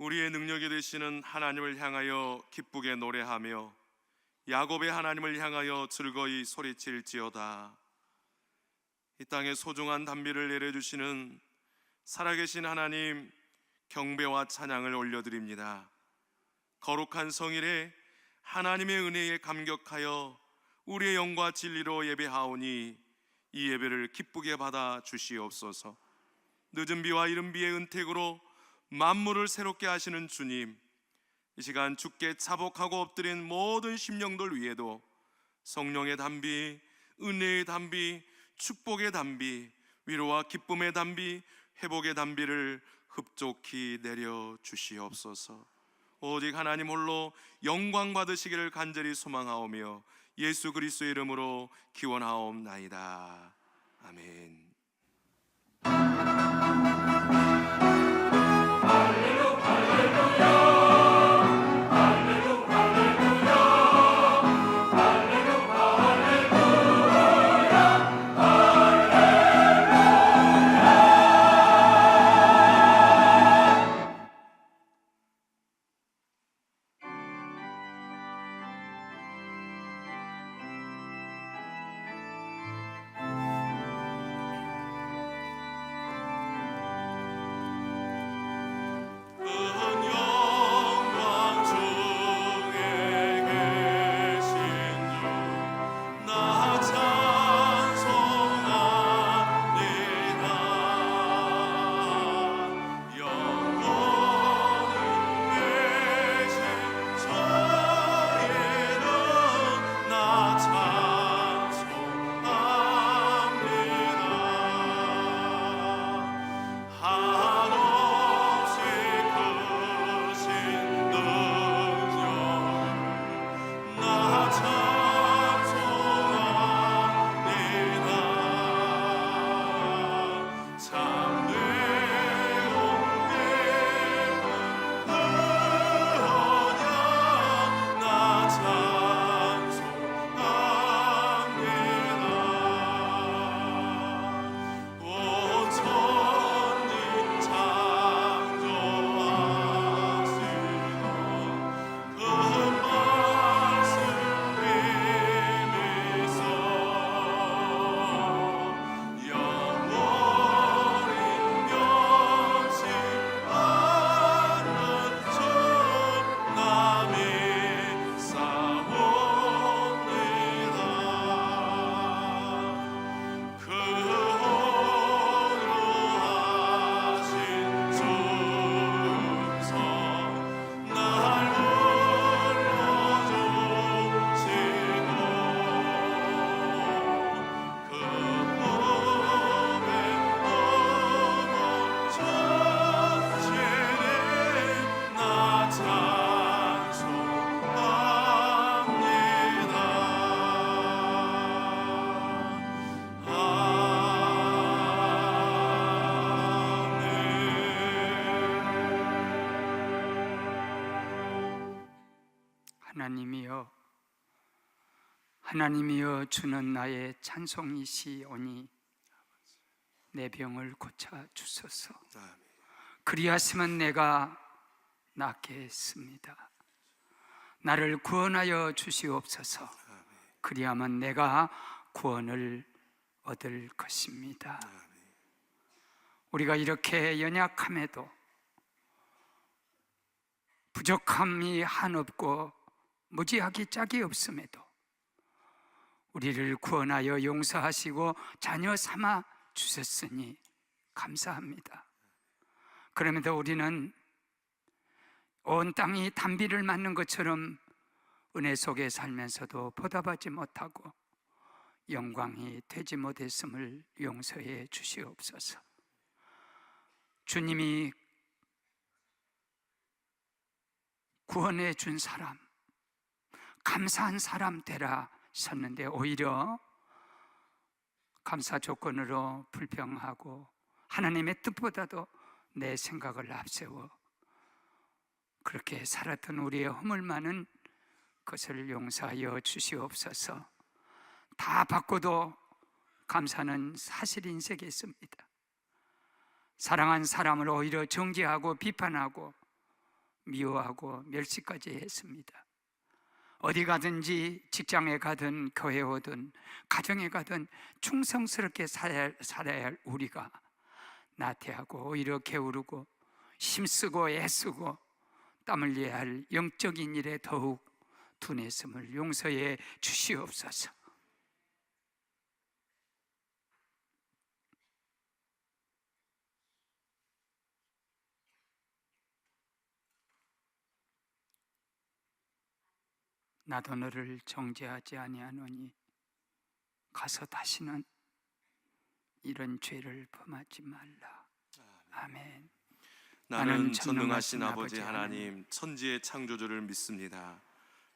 우리의 능력이 되시는 하나님을 향하여 기쁘게 노래하며 야곱의 하나님을 향하여 즐거이 소리칠지어다. 이 땅에 소중한 단비를 내려주시는 살아계신 하나님, 경배와 찬양을 올려드립니다. 거룩한 성일에 하나님의 은혜에 감격하여 우리의 영과 진리로 예배하오니 이 예배를 기쁘게 받아 주시옵소서. 늦은 비와 이른 비의 은택으로 만물을 새롭게 하시는 주님, 이 시간 주께 자복하고 엎드린 모든 심령들 위에도 성령의 단비, 은혜의 단비, 축복의 단비, 위로와 기쁨의 단비, 회복의 단비를 흡족히 내려 주시옵소서. 오직 하나님 홀로 영광 받으시기를 간절히 소망하오며 예수 그리스도의 이름으로 기원하옵나이다. 아멘. 하나님이여 주는 나의 찬송이시오니 내 병을 고쳐 주소서. 그리하시면 내가 낫겠습니다. 나를 구원하여 주시옵소서. 그리하면 내가 구원을 얻을 것입니다. 우리가 이렇게 연약함에도 부족함이 한없고 무지하기 짝이 없음에도 우리를 구원하여 용서하시고 자녀 삼아 주셨으니 감사합니다. 그럼에도 우리는 온 땅이 단비를 맞는 것처럼 은혜 속에 살면서도 보답하지 못하고 영광이 되지 못했음을 용서해 주시옵소서. 주님이 구원해 준 사람, 감사한 사람 되라 섰는데 오히려 감사 조건으로 불평하고 하나님의 뜻보다도 내 생각을 앞세워 그렇게 살았던 우리의 허물 많은 것을 용서하여 주시옵소서. 다 받고도 감사는 사실 인색에 있습니다. 사랑한 사람을 오히려 정죄하고 비판하고 미워하고 멸시까지 했습니다. 어디 가든지 직장에 가든 교회에 오든 가정에 가든 충성스럽게 살아야 할 우리가 나태하고 오히려 게으르고 힘쓰고 애쓰고 땀 흘려야 할 영적인 일에 더욱 둔했음을 용서해 주시옵소서. 나도 너를 정죄하지 아니하노니 가서 다시는 이런 죄를 범하지 말라. 아멘. 나는 전능하신 아버지 하나님, 천지의 창조주를 믿습니다.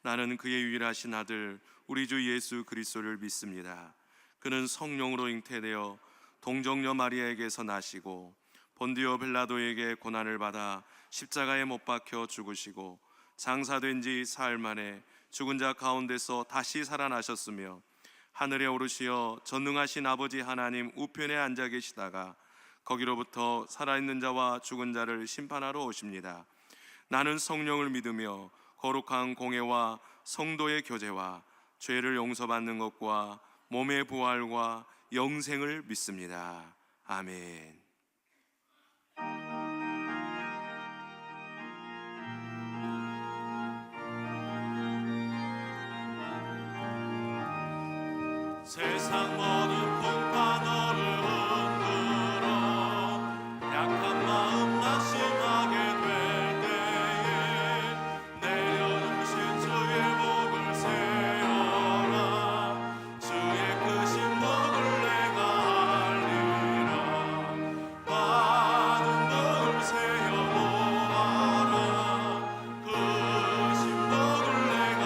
나는 그의 유일하신 아들 우리 주 예수 그리스도를 믿습니다. 그는 성령으로 잉태되어 동정녀 마리아에게서 나시고 본디오 빌라도에게 고난을 받아 십자가에 못 박혀 죽으시고 장사된 지 사흘 만에 죽은 자 가운데서 다시 살아나셨으며 하늘에 오르시어 전능하신 아버지 하나님 우편에 앉아 계시다가 거기로부터 살아있는 자와 죽은 자를 심판하러 오십니다. 나는 성령을 믿으며 거룩한 공예와 성도의 교제와 죄를 용서받는 것과 몸의 부활과 영생을 믿습니다. 아멘. 세상 모든 풍파 너를 흔들어 약한 마음 낙심하게 될 때에 내려주신 주의 복을 세어라. 주의 크신 복을 내가 알리라. 받은 복을 세어 모아라. 크신 복을 내가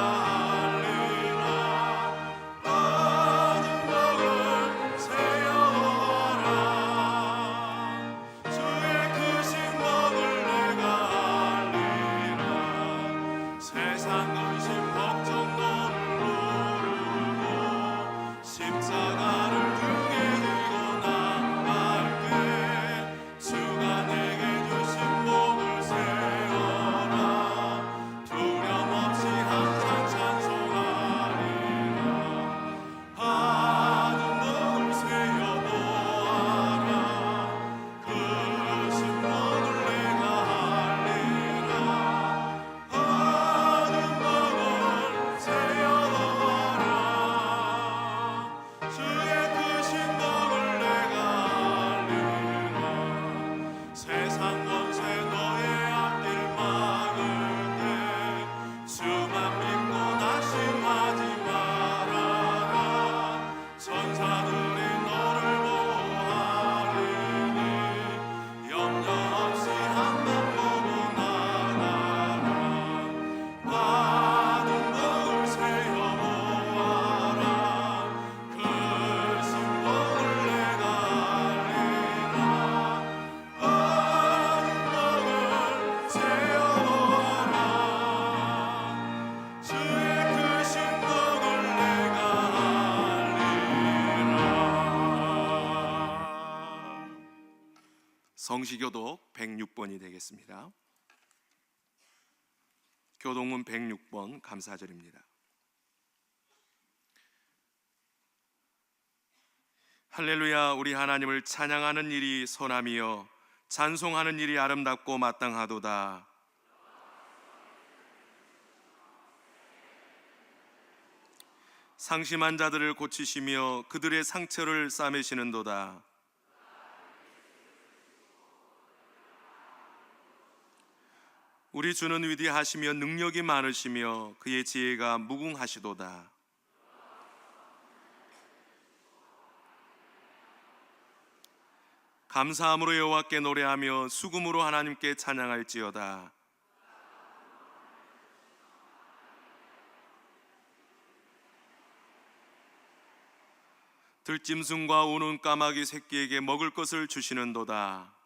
알리라. 세상 근심 걱정 너를 모르고 십자가를 등에 지고 나갈 때 주가 내게 주신 복을 세어라. 두려움 없이 항상 찬송하리라. 받은 복을 세어 모아라. 크신 복을 내가 알리라. 주의 크신 복을 내가 알리라. 세상 권세 너의 앞길 막을 때 주만 믿고 낙심하지 말아라. 천사들이 너를 보호하리니 염려 없이 한번 보고 나가라. 받은 복을 세어 모아라. 크신 복을 내가 알리라. 받은 복을 세어 모아라. 주의 크신 복을 내가 알리라. 성시교독 106번이 되겠습니다. 교동문 106번 감사절입니다. 할렐루야. 우리 하나님을 찬양하는 일이 선함이요 찬송하는 일이 아름답고 마땅하도다. 상심한 자들을 고치시며 그들의 상처를 싸매시는도다. 우리 주는 위대하시며 능력이 많으시며 그의 지혜가 무궁하시도다. 감사함으로 여호와께 노래하며 수금으로 하나님께 찬양할지어다. 들짐승과 우는 까마귀 새끼에게 먹을 것을 주시는도다.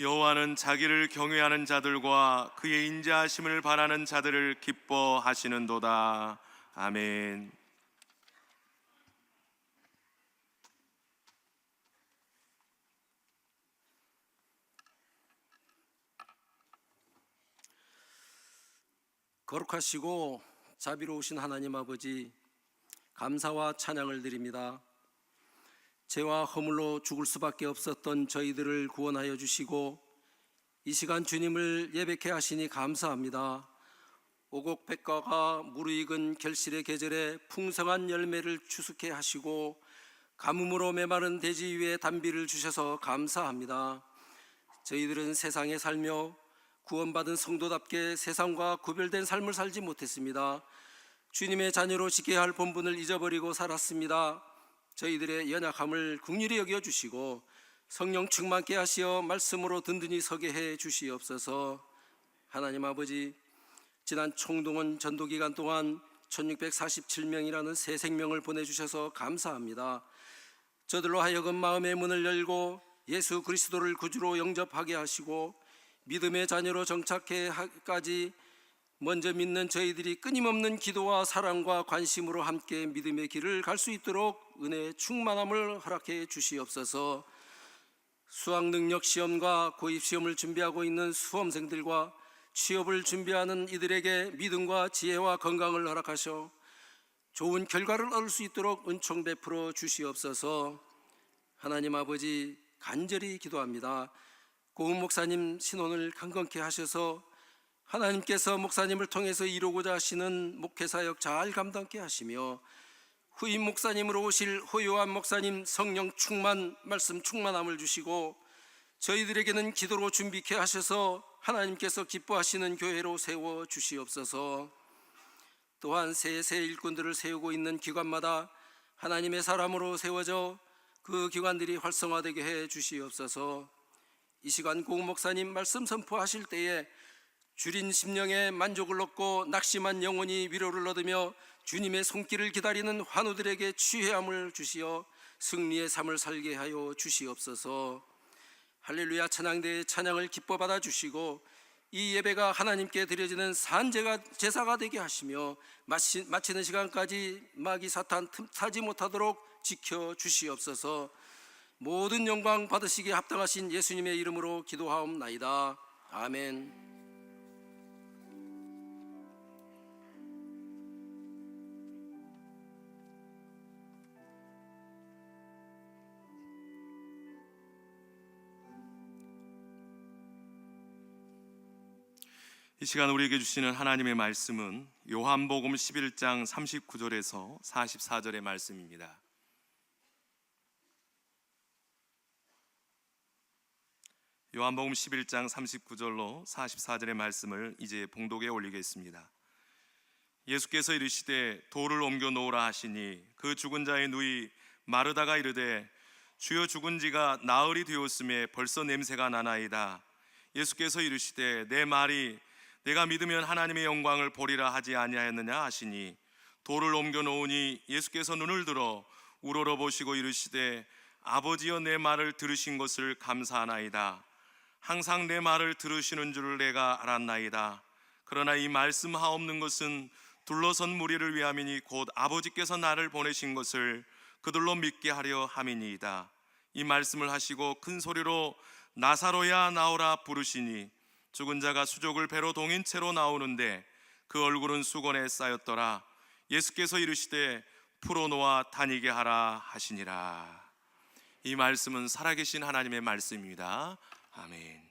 여호와는 자기를 경외하는 자들과 그의 인자하심을 바라는 자들을 기뻐하시는도다. 아멘. 거룩하시고 자비로우신 하나님 아버지, 감사와 찬양을 드립니다. 죄와 허물로 죽을 수밖에 없었던 저희들을 구원하여 주시고 이 시간 주님을 예배케 하시니 감사합니다. 오곡백과가 무르익은 결실의 계절에 풍성한 열매를 추수케 하시고 가뭄으로 메마른 대지 위에 단비를 주셔서 감사합니다. 저희들은 세상에 살며 구원받은 성도답게 세상과 구별된 삶을 살지 못했습니다. 주님의 자녀로 지켜야 할 본분을 잊어버리고 살았습니다. 저희들의 연약함을 긍휼히 여겨주시고 성령 충만케 하시어 말씀으로 든든히 서게 해 주시옵소서. 하나님 아버지, 지난 총동원 전도기간 동안 1647명이라는 새 생명을 보내주셔서 감사합니다. 저들로 하여금 마음의 문을 열고 예수 그리스도를 구주로 영접하게 하시고 믿음의 자녀로 정착해 하기까지 먼저 믿는 저희들이 끊임없는 기도와 사랑과 관심으로 함께 믿음의 길을 갈 수 있도록 은혜의 충만함을 허락해 주시옵소서. 수학능력 시험과 고입시험을 준비하고 있는 수험생들과 취업을 준비하는 이들에게 믿음과 지혜와 건강을 허락하셔 좋은 결과를 얻을 수 있도록 은총 베풀어 주시옵소서. 하나님 아버지, 간절히 기도합니다. 고은 목사님 신혼을 강건케 하셔서 하나님께서 목사님을 통해서 이루고자 하시는 목회사역 잘 감당케 하시며 후임 목사님으로 오실 호요한 목사님 성령 충만, 말씀 충만함을 주시고 저희들에게는 기도로 준비케 하셔서 하나님께서 기뻐하시는 교회로 세워 주시옵소서. 또한 새 일꾼들을 세우고 있는 기관마다 하나님의 사람으로 세워져 그 기관들이 활성화되게 해 주시옵소서. 이 시간 고은 목사님 말씀 선포하실 때에 줄인 심령에 만족을 얻고 낙심한 영혼이 위로를 얻으며 주님의 손길을 기다리는 환우들에게 취해함을 주시어 승리의 삶을 살게 하여 주시옵소서. 할렐루야 찬양대의 찬양을 기뻐 받아 주시고 이 예배가 하나님께 드려지는 제사가 되게 하시며 마치는 시간까지 마귀 사탄 틈타지 못하도록 지켜 주시옵소서. 모든 영광 받으시기에 합당하신 예수님의 이름으로 기도하옵나이다. 아멘. 이 시간 우리에게 주시는 하나님의 말씀은 요한복음 11장 39절에서 44절의 말씀입니다. 요한복음 11장 39절로 44절의 말씀을 이제 봉독에 올리겠습니다. 예수께서 이르시되 돌을 옮겨 놓으라 하시니 그 죽은 자의 누이 마르다가 이르되 주여 죽은 지가 나흘이 되었음에 벌써 냄새가 나나이다. 예수께서 이르시되 내 말이 내가 믿으면 하나님의 영광을 보리라 하지 아니하였느냐 하시니 돌을 옮겨 놓으니 예수께서 눈을 들어 우러러 보시고 이르시되 아버지여 내 말을 들으신 것을 감사하나이다. 항상 내 말을 들으시는 줄을 내가 알았나이다. 그러나 이 말씀하옵는 것은 둘러선 무리를 위함이니 곧 아버지께서 나를 보내신 것을 그들로 믿게 하려 함이니이다. 이 말씀을 하시고 큰 소리로 나사로야 나오라 부르시니 죽은 자가 수족을 배로 동인 채로 나오는데 그 얼굴은 수건에 쌓였더라. 예수께서 이르시되 풀어놓아 다니게 하라 하시니라. 이 말씀은 살아계신 하나님의 말씀입니다. 아멘.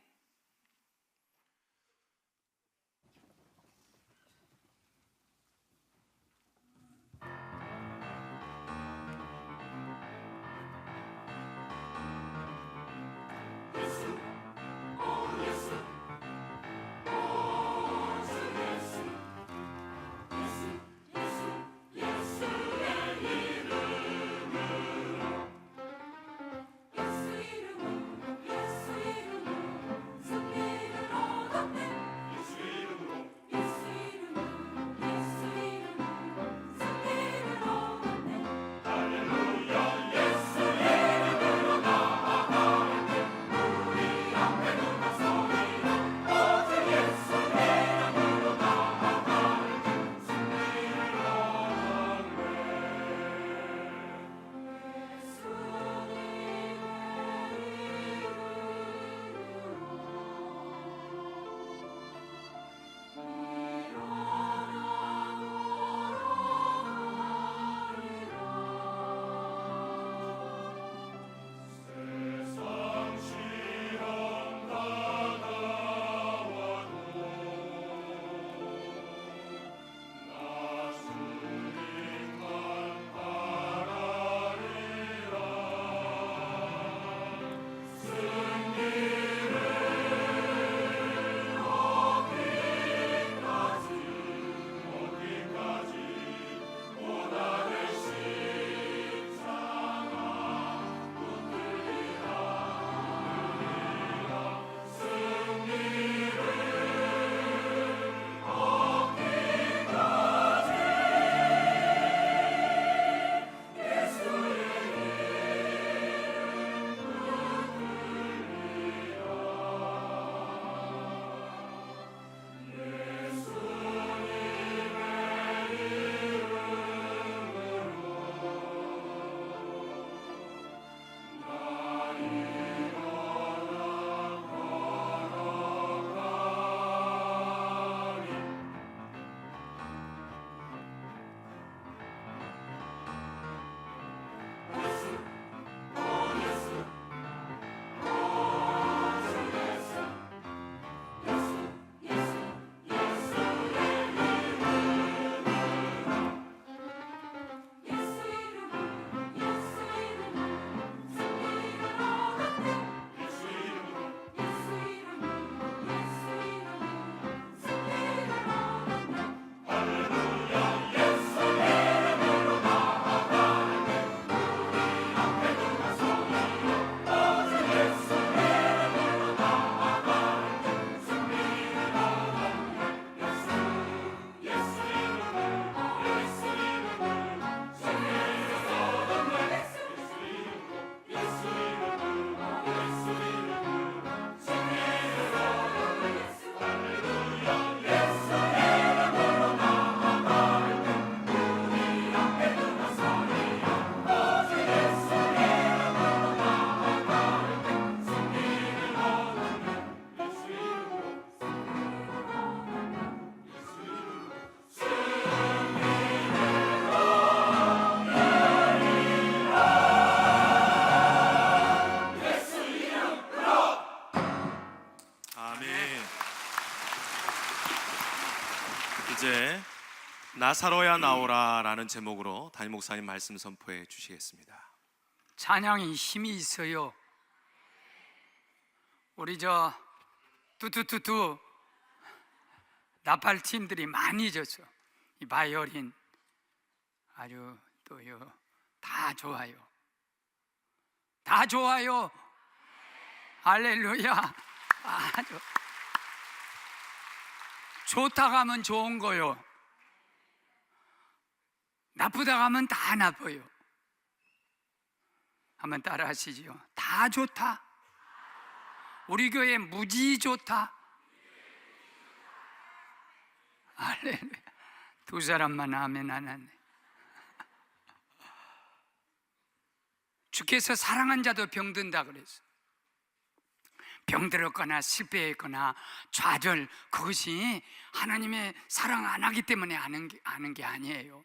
이제 나사로야 나오라라는 제목으로 담임 목사님 말씀 선포해 주시겠습니다. 찬양이 힘이 있어요. 우리 저 뚜뚜뚜뚜 나팔 팀들이 많이 졌어. 이 바이올린 아주 또요 다 좋아요. 다 좋아요. 할렐루야. 아주 좋다 가면 좋은 거요. 나쁘다 가면 다 나빠요. 한번 따라 하시죠. 다 좋다. 우리 교회 무지 좋다. 할렐루야. 두 사람만 아멘 안 하네. 주께서 사랑한 자도 병든다 그랬어. 병들었거나 실패했거나 좌절, 그것이 하나님의 사랑 안 하기 때문에 아는 게 아니에요.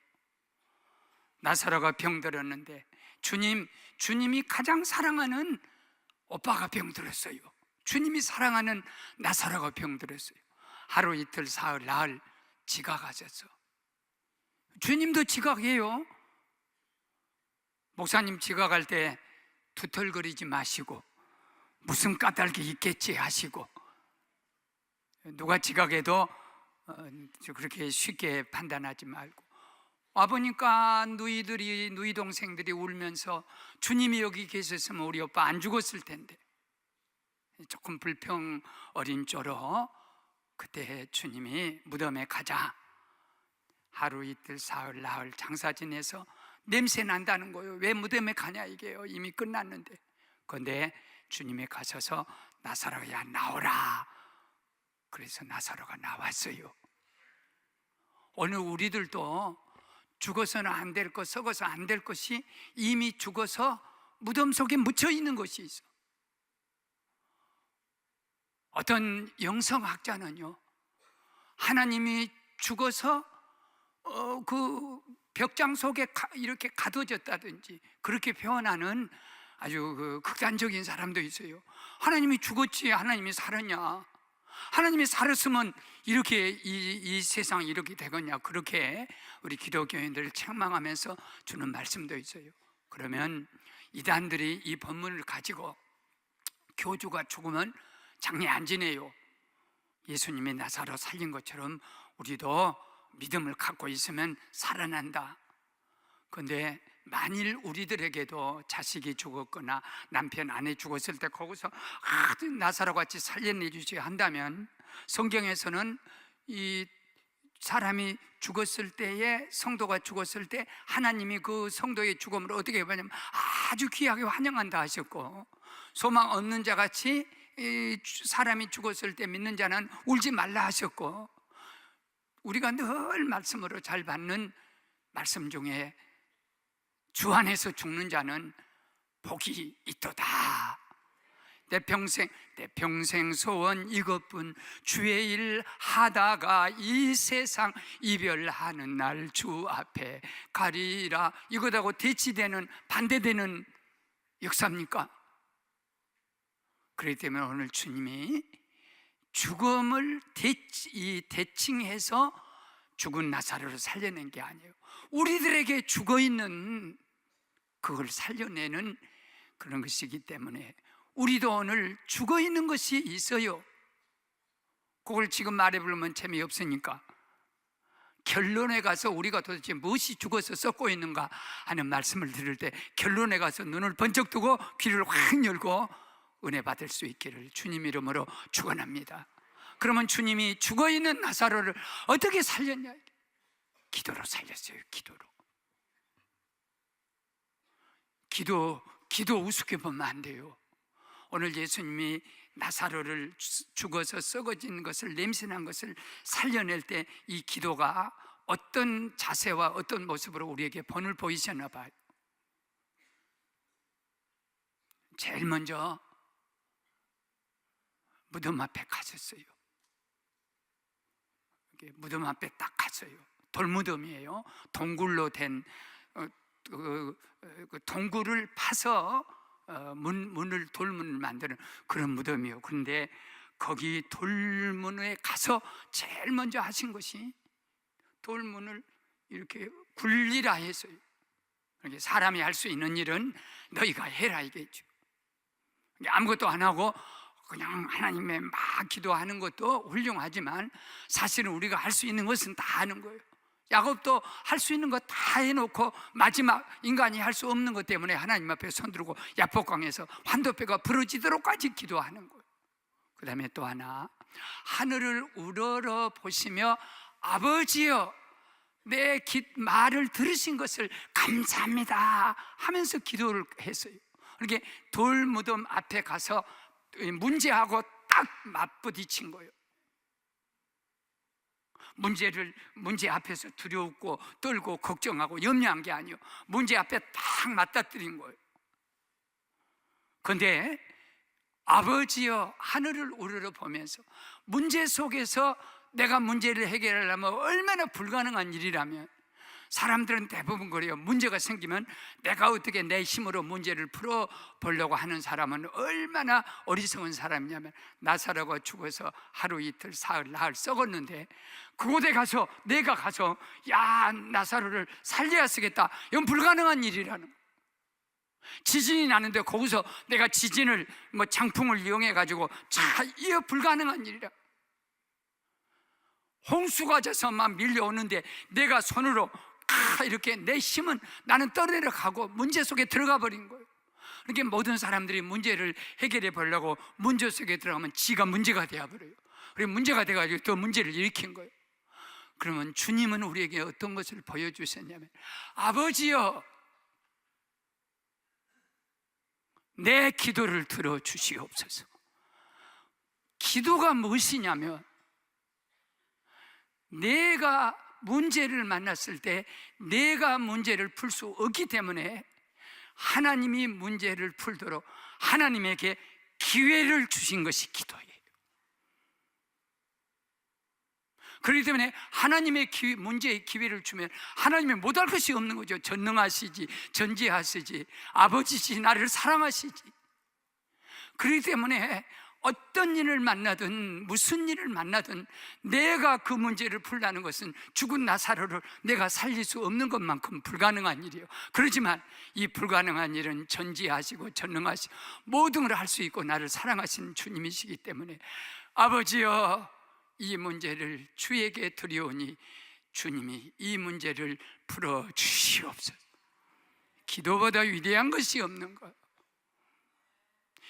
나사로가 병들었는데 주님이 가장 사랑하는 오빠가 병들었어요. 주님이 사랑하는 나사로가 병들었어요. 하루 이틀 사흘 나흘 지각하셨어. 주님도 지각해요. 목사님 지각할 때 두털거리지 마시고 무슨 까닭이 있겠지 하시고, 누가 지각해도 그렇게 쉽게 판단하지 말고, 와보니까 누이 동생들이 울면서 주님이 여기 계셨으면 우리 오빠 안 죽었을 텐데, 조금 불평 어린 쪼로 그때 주님이 무덤에 가자. 하루 이틀 사흘 나흘 장사 지내서 냄새 난다는 거예요. 왜 무덤에 가냐 이게요. 이미 끝났는데. 그런데 주님이 가셔서 나사로야 나오라. 그래서 나사로가 나왔어요. 오늘 우리들도 죽어서는 안 될 것, 썩어서 안 될 것이 이미 죽어서 무덤 속에 묻혀 있는 것이 있어. 어떤 영성학자는요, 하나님이 죽어서 그 벽장 속에 이렇게 가둬졌다든지 그렇게 표현하는 아주 그 극단적인 사람도 있어요. 하나님이 죽었지 하나님이 살았냐? 하나님이 살았으면 이렇게 이 세상이 이렇게 되겠냐? 그렇게 우리 기독교인들을 책망하면서 주는 말씀도 있어요. 그러면 이단들이 이 본문을 가지고 교주가 죽으면 장례 안 지내요. 예수님이 나사로 살린 것처럼 우리도 믿음을 갖고 있으면 살아난다. 그런데 만일 우리들에게도 자식이 죽었거나 남편 아내 죽었을 때 거기서 나사로 같이 살려내 주지 한다면, 성경에서는 이 사람이 죽었을 때에, 성도가 죽었을 때 하나님이 그 성도의 죽음을 어떻게 보냐면 아주 귀하게 환영한다 하셨고, 소망 없는 자 같이 이 사람이 죽었을 때 믿는 자는 울지 말라 하셨고, 우리가 늘 말씀으로 잘 받는 말씀 중에 주 안에서 죽는 자는 복이 있도다. 내 평생 소원 이것뿐, 주의 일 하다가 이 세상 이별하는 날 주 앞에 가리라. 이것하고 대치되는, 반대되는 역사입니까? 그렇기 때문에 오늘 주님이 죽음을 대칭해서 죽은 나사로를 살려낸 게 아니에요. 우리들에게 죽어있는 그걸 살려내는 그런 것이기 때문에 우리도 오늘 죽어있는 것이 있어요. 그걸 지금 말해보면 재미없으니까 결론에 가서 우리가 도대체 무엇이 죽어서 썩고 있는가 하는 말씀을 들을 때 결론에 가서 눈을 번쩍 뜨고 귀를 확 열고 은혜 받을 수 있기를 주님 이름으로 축원합니다. 그러면 주님이 죽어있는 나사로를 어떻게 살렸냐? 기도로 살렸어요. 기도 우습게 보면 안 돼요. 오늘 예수님이 나사로를 죽어서 썩어진 것을, 냄새난 것을 살려낼 때 이 기도가 어떤 자세와 어떤 모습으로 우리에게 본을 보이셨나 봐요. 제일 먼저 무덤 앞에 가셨어요. 무덤 앞에 딱 갔어요. 돌무덤이에요. 동굴로 된 그 동굴을 파서 돌문을 만드는 그런 무덤이에요. 그런데 거기 돌문에 가서 제일 먼저 하신 것이 돌문을 이렇게 굴리라 했어요. 이렇게 사람이 할 수 있는 일은 너희가 해라 이겠죠. 아무것도 안 하고 그냥 하나님의 막 기도하는 것도 훌륭하지만 사실은 우리가 할 수 있는 것은 다 하는 거예요. 야곱도 할 수 있는 거 다 해놓고 마지막 인간이 할 수 없는 것 때문에 하나님 앞에 손들고 야복강에서 환도뼈가 부러지도록까지 기도하는 거예요. 그 다음에 또 하나, 하늘을 우러러 보시며 아버지여 내 말을 들으신 것을 감사합니다 하면서 기도를 했어요. 이렇게 돌 무덤 앞에 가서 문제하고 딱 맞부딪힌 거예요. 문제 앞에서 두려웠고 떨고 걱정하고 염려한 게 아니에요. 문제 앞에 딱 맞닥뜨린 거예요. 그런데 아버지여 하늘을 우러러 보면서 문제 속에서 내가 문제를 해결하려면 얼마나 불가능한 일이라면, 사람들은 대부분 그래요. 문제가 생기면 내가 어떻게 내 힘으로 문제를 풀어보려고 하는 사람은 얼마나 어리석은 사람이냐면, 나사로가 죽어서 하루 이틀 사흘 나흘 썩었는데 그곳에 가서 내가 가서 야 나사로를 살려야 쓰겠다, 이건 불가능한 일이라는 거예요. 지진이 나는데 거기서 내가 지진을 장풍을 이용해 가지고 이거 불가능한 일이라. 홍수가 져서 막 밀려오는데 내가 손으로 이렇게 내 힘은 나는 떠내려가고 문제 속에 들어가 버린 거예요. 그렇게 모든 사람들이 문제를 해결해 보려고 문제 속에 들어가면 지가 문제가 되어버려요. 그리고 문제가 돼가지고 또 문제를 일으킨 거예요. 그러면 주님은 우리에게 어떤 것을 보여주셨냐면, 아버지여 내 기도를 들어주시옵소서. 기도가 무엇이냐면, 내가 문제를 만났을 때 내가 문제를 풀 수 없기 때문에 하나님이 문제를 풀도록 하나님에게 기회를 주신 것이 기도예요. 그렇기 때문에 하나님의 문제에 기회를 주면 하나님이 못할 것이 없는 거죠. 전능하시지, 전지하시지, 아버지시 나를 사랑하시지. 그렇기 때문에 어떤 일을 만나든 무슨 일을 만나든 내가 그 문제를 풀라는 것은 죽은 나사로를 내가 살릴 수 없는 것만큼 불가능한 일이에요. 그렇지만 이 불가능한 일은 전지하시고 전능하시고 모든 걸 할 수 있고 나를 사랑하시는 주님이시기 때문에, 아버지여 이 문제를 주에게 드리오니 주님이 이 문제를 풀어주시옵소서. 기도보다 위대한 것이 없는 것.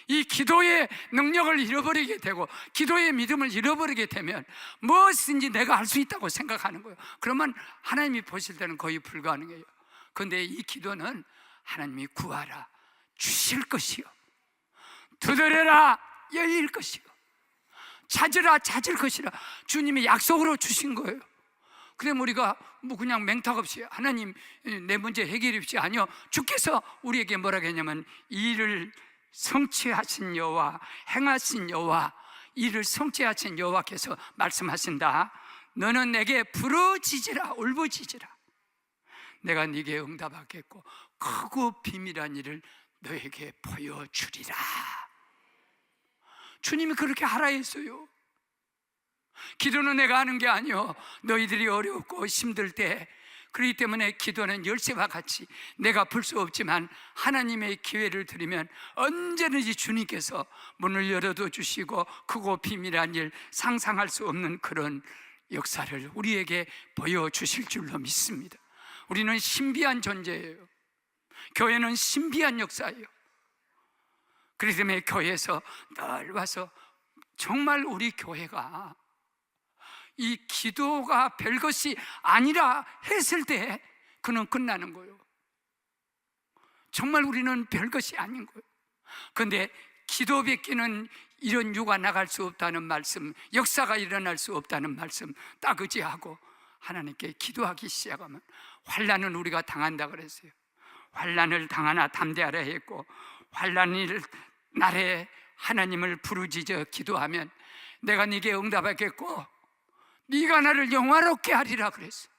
이 기도의 능력을 잃어버리게 되고 기도의 믿음을 잃어버리게 되면 무엇인지 내가 할 수 있다고 생각하는 거예요. 그러면 하나님이 보실 때는 거의 불가능해요. 그런데 이 기도는 하나님이 구하라 주실 것이요, 두드려라 열릴 것이요, 찾으라 찾을 것이라 주님이 약속으로 주신 거예요. 그럼 우리가 그냥 맹탁 없이 하나님 내 문제 해결해 주십시오, 아니요, 주께서 우리에게 뭐라고 했냐면, 이를 성취하신 여호와, 행하신 여호와, 이를 성취하신 여호와께서 말씀하신다. 너는 내게 부르짖으라, 울부짖으라. 내가 네게 응답하겠고 크고 비밀한 일을 너에게 보여주리라. 주님이 그렇게 하라 했어요. 기도는 내가 하는 게 아니요, 너희들이 어렵고 힘들 때, 그렇기 때문에 기도는 열쇠와 같이 내가 풀 수 없지만 하나님의 기회를 드리면 언제든지 주님께서 문을 열어도 주시고 크고 비밀한 일, 상상할 수 없는 그런 역사를 우리에게 보여주실 줄로 믿습니다. 우리는 신비한 존재예요. 교회는 신비한 역사예요. 그렇기 때문에 교회에서 늘 와서 정말 우리 교회가 이 기도가 별것이 아니라 했을 때 그는 끝나는 거예요. 정말 우리는 별것이 아닌 거예요. 그런데 기도 뱉기는 이런 유가 나갈 수 없다는 말씀, 역사가 일어날 수 없다는 말씀 딱 의지하고 하나님께 기도하기 시작하면, 환난은 우리가 당한다 그랬어요. 환난을 당하나 담대하라 했고, 환난일 날에 하나님을 부르짖어 기도하면 내가 네게 응답하겠고 네가 나를 영화롭게 하리라 그랬어요.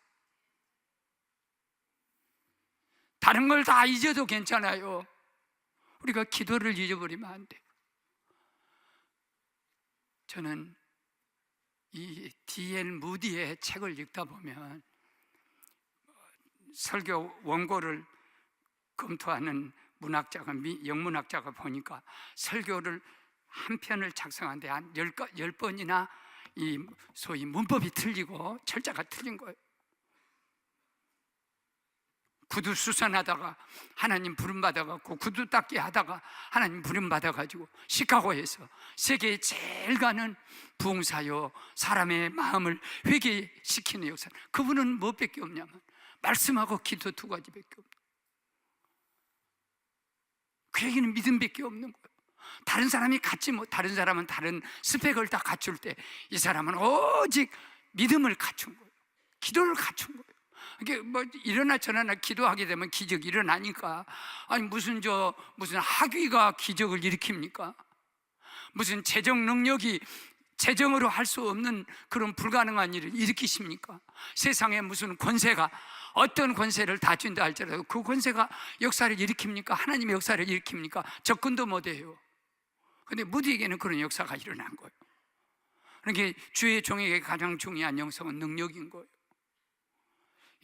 다른 걸 다 잊어도 괜찮아요. 우리가 기도를 잊어버리면 안 돼요. 저는 이 D.L. 무디의 책을 읽다 보면 설교 원고를 검토하는 문학자가, 영문학자가 보니까 설교를 한 편을 작성하는데 한 10번이나 이 소위 문법이 틀리고 철자가 틀린 거예요. 구두 수선하다가 하나님 부름받아갖고 구두 닦기 하다가 하나님 부름받아가지고 시카고에서 세계에 제일 가는 부흥사요, 사람의 마음을 회개시키는 역사. 그분은 뭐밖에 없냐면 말씀하고 기도 2가지밖에 없는, 그 얘기는 믿음밖에 없는 거예요. 다른 사람이 갖지 못, 다른 사람은 다른 스펙을 다 갖출 때 이 사람은 오직 믿음을 갖춘 거예요. 기도를 갖춘 거예요. 이게 뭐 일어나 저러나 기도하게 되면 기적이 일어나니까. 아니 무슨 학위가 기적을 일으킵니까? 무슨 재정 능력이 재정으로 할 수 없는 그런 불가능한 일을 일으키십니까? 세상에 무슨 권세가, 어떤 권세를 다 준다 할지라도 그 권세가 역사를 일으킵니까? 하나님의 역사를 일으킵니까? 접근도 못해요. 근데 무디에게는 그런 역사가 일어난 거예요. 그러니까 주의 종에게 가장 중요한 영성은 능력인 거예요.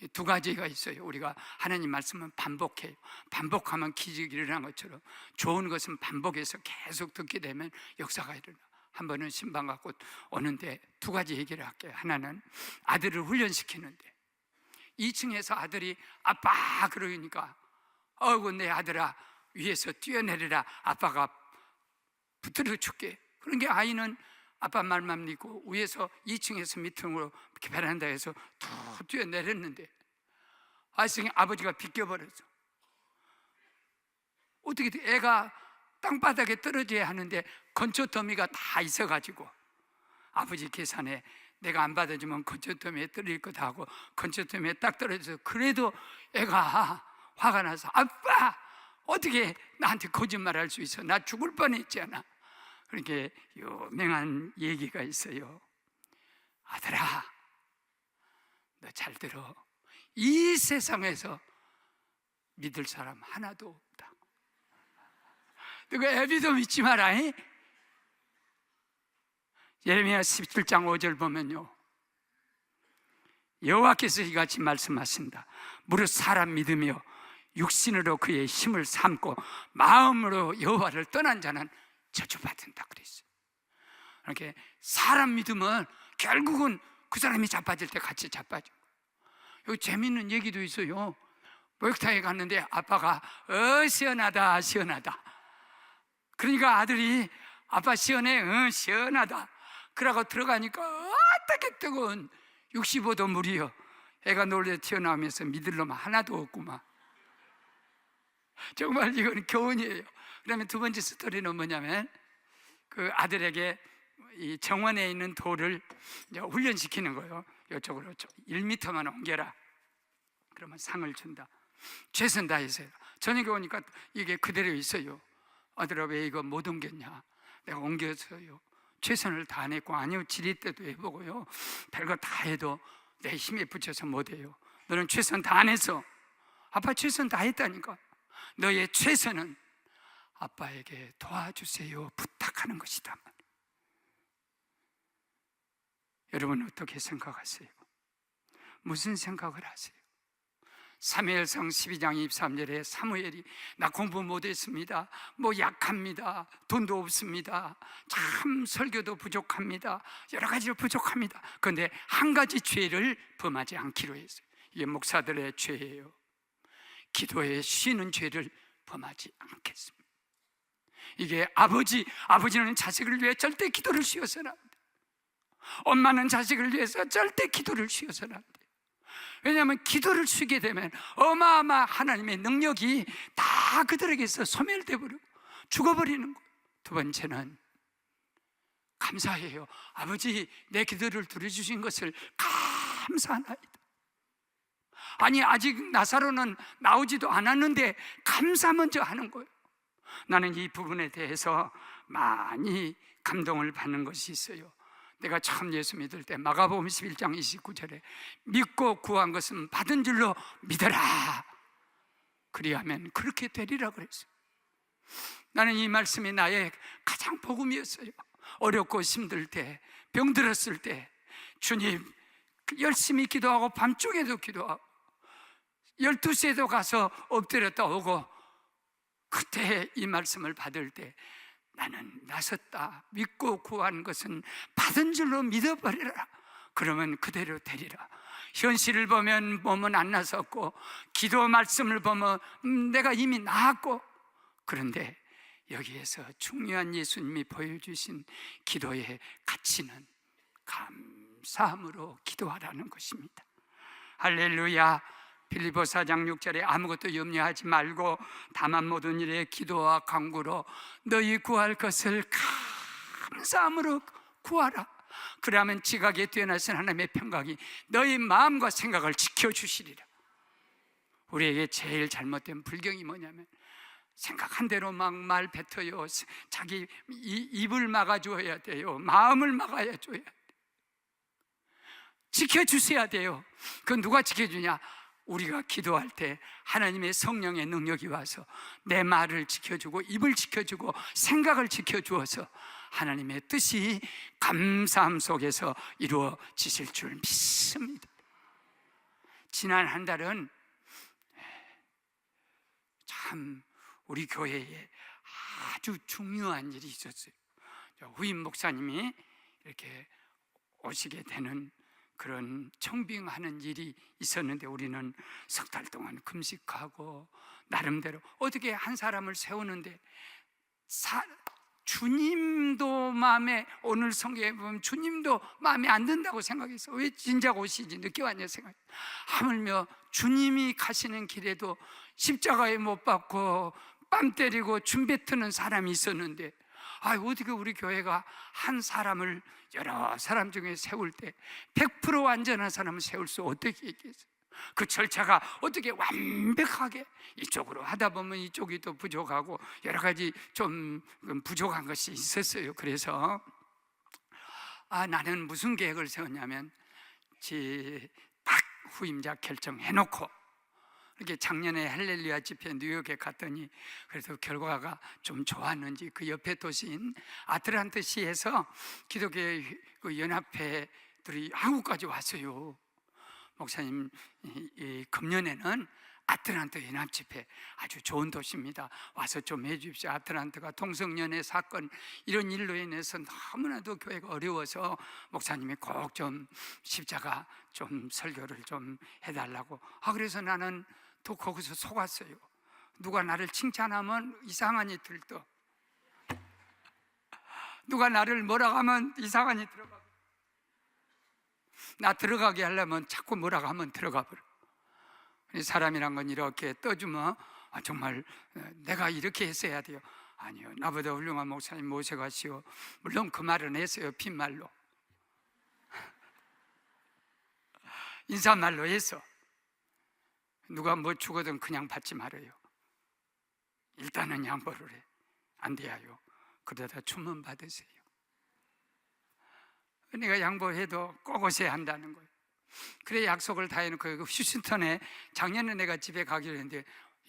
2가지가 있어요. 우리가 하나님 말씀은 반복해요. 반복하면 기적이 일어난 것처럼 좋은 것은 반복해서 계속 듣게 되면 역사가 일어나. 한 번은 신방 갖고 오는데 2가지 얘기를 할게요. 하나는 아들을 훈련시키는데 2층에서 아들이 아빠 그러니까 어이구 내 아들아 위에서 뛰어내리라, 아빠가 붙들어 줄게. 그런 게 아이는 아빠 말만 믿고 위에서 2층에서 밑으로 베란다에서 툭 뛰어내렸는데 아버지가 비껴버렸어. 어떻게 돼? 애가 땅바닥에 떨어져야 하는데 건초 더미가 다 있어가지고 아버지 계산에 내가 안 받아주면 건초 더미에 떨어질 거다 하고 건초 더미에 딱 떨어져서, 그래도 애가 화가 나서 아빠 어떻게 나한테 거짓말할 수 있어? 나 죽을 뻔했잖아. 그렇게 유명한 얘기가 있어요. 아들아 너 잘 들어. 이 세상에서 믿을 사람 하나도 없다. 너가 애비도 믿지 마라. 예레미야 17장 5절 보면요, 여호와께서 이같이 말씀하신다. 무릇 사람 믿으며 육신으로 그의 힘을 삼고 마음으로 여호와를 떠난 자는 저주받는다 그랬어요. 그러니까 사람 믿으면 결국은 그 사람이 자빠질 때 같이 자빠져. 여기 재밌는 얘기도 있어요. 목욕탕에 갔는데 아빠가 시원하다 시원하다. 그러니까 아들이 아빠 시원해? 시원하다. 그러고 들어가니까 어떻게 뜨거운 65도 물이요. 애가 놀래 튀어나오면서 믿을 놈 하나도 없구만. 정말 이건 교훈이에요. 그다음에 2번째 스토리는 뭐냐면 그 아들에게 이 정원에 있는 돌을 이제 훈련시키는 거예요. 이쪽으로 1m만 옮겨라. 그러면 상을 준다. 최선 다해서요. 저녁에 오니까 이게 그대로 있어요. 아들아 왜 이거 못 옮겼냐? 내가 옮겼어요. 최선을 다했고, 아니요 지리 때도 해보고요, 별거 다 해도 내 힘에 붙여서 못해요. 너는 최선 다 안 했어. 아빠 최선 다 했다니까. 너의 최선은 아빠에게 도와주세요 부탁하는 것이다. 여러분 어떻게 생각하세요? 무슨 생각을 하세요? 사무엘상 12장 23절에 사무엘이 나 공부 못했습니다, 뭐 약합니다, 돈도 없습니다, 참 설교도 부족합니다, 여러 가지로 부족합니다. 그런데 한 가지 죄를 범하지 않기로 했어요. 이게 목사들의 죄예요. 기도에 쉬는 죄를 범하지 않겠습니다. 이게 아버지는 자식을 위해 절대 기도를 쉬어서는 안 돼. 엄마는 자식을 위해서 절대 기도를 쉬어서는 안 돼. 왜냐하면 기도를 쉬게 되면 어마어마한 하나님의 능력이 다 그들에게서 소멸돼 버리고 죽어버리는 거예요. 2번째는 감사해요. 아버지 내 기도를 들어주신 것을 감사하나이다. 아니 아직 나사로는 나오지도 않았는데 감사 먼저 하는 거예요. 나는 이 부분에 대해서 많이 감동을 받는 것이 있어요. 내가 처음 예수 믿을 때 마가복음 11장 29절에 믿고 구한 것은 받은 줄로 믿어라. 그리하면 그렇게 되리라 그랬어요. 나는 이 말씀이 나의 가장 복음이었어요. 어렵고 힘들 때, 병들었을 때 주님 열심히 기도하고 밤중에도 기도하고 12시에도 가서 엎드렸다 오고, 그때 이 말씀을 받을 때 나는 나섰다. 믿고 구한 것은 받은 줄로 믿어버리라. 그러면 그대로 되리라. 현실을 보면 몸은 안 나섰고, 기도 말씀을 보면 내가 이미 나았고, 그런데 여기에서 중요한 예수님이 보여주신 기도의 가치는 감사함으로 기도하라는 것입니다. 할렐루야. 빌립보 4장 6절에 아무것도 염려하지 말고 다만 모든 일에 기도와 간구로 너희 구할 것을 감사함으로 구하라. 그러면 지각에 뛰어나신 하나님의 평강이 너희 마음과 생각을 지켜주시리라. 우리에게 제일 잘못된 불경이 뭐냐면, 생각한 대로 막 말 뱉어요. 자기 입을 막아줘야 돼요. 마음을 막아야 줘야 돼요. 지켜주셔야 돼요. 그건 누가 지켜주냐? 우리가 기도할 때 하나님의 성령의 능력이 와서 내 말을 지켜주고 입을 지켜주고 생각을 지켜주어서 하나님의 뜻이 감사함 속에서 이루어지실 줄 믿습니다. 지난 한 달은 참 우리 교회에 아주 중요한 일이 있었어요. 후임 목사님이 이렇게 오시게 되는 그런 청빙하는 일이 있었는데, 우리는 석 달 동안 금식하고 나름대로 어떻게 한 사람을 세우는데, 주님도 마음에, 오늘 성경에 보면 주님도 마음에 안 든다고 생각했어. 왜 진작 오시지 늦게 왔냐 생각. 하물며 주님이 가시는 길에도 십자가에 못 박고 뺨 때리고 줌 뱉는 사람이 있었는데, 어떻게 우리 교회가 한 사람을 여러 사람 중에 세울 때 100% 완전한 사람을 세울 수 어떻게 있겠어요? 그 절차가 어떻게 완벽하게, 이쪽으로 하다 보면 이쪽이 또 부족하고 여러 가지 좀 부족한 것이 있었어요. 그래서 나는 무슨 계획을 세웠냐면, 딱 후임자 결정해놓고 이렇게 작년에 할렐루야 집회 뉴욕에 갔더니, 그래서 결과가 좀 좋았는지 그 옆에 도시인 아틀란티시에서 기독교 그 연합회들이 한국까지 왔어요. 목사님, 금년에는 아틀란타 연합집회 아주 좋은 도시입니다. 와서 좀 해주십시오. 아틀란타가 동성연애 사건 이런 일로 인해서 너무나도 교회가 어려워서 목사님이 꼭 좀 십자가 좀 설교를 좀 해달라고. 그래서 나는 또 거기서 속았어요. 누가 나를 칭찬하면 이상한이 들떠, 누가 나를 뭐라고 하면 이상한이 들어가. 나 들어가게 하려면 자꾸 뭐라고 하면 들어가 버려. 사람이란 건 이렇게 떠주면 정말 내가 이렇게 했어야 돼요. 아니요, 나보다 훌륭한 목사님 모셔가시오. 물론 그 말은 했어요. 빈말로, 인사말로 해서. 누가 뭐 주거든 그냥 받지 말아요. 일단은 양보를 해. 안 돼요. 그러다 주문 받으세요. 내가 양보해도 꼭 오셔야 한다는 거예요. 그래 약속을 다 해놓고 휴스턴에 작년에 내가 집에 가기로 했는데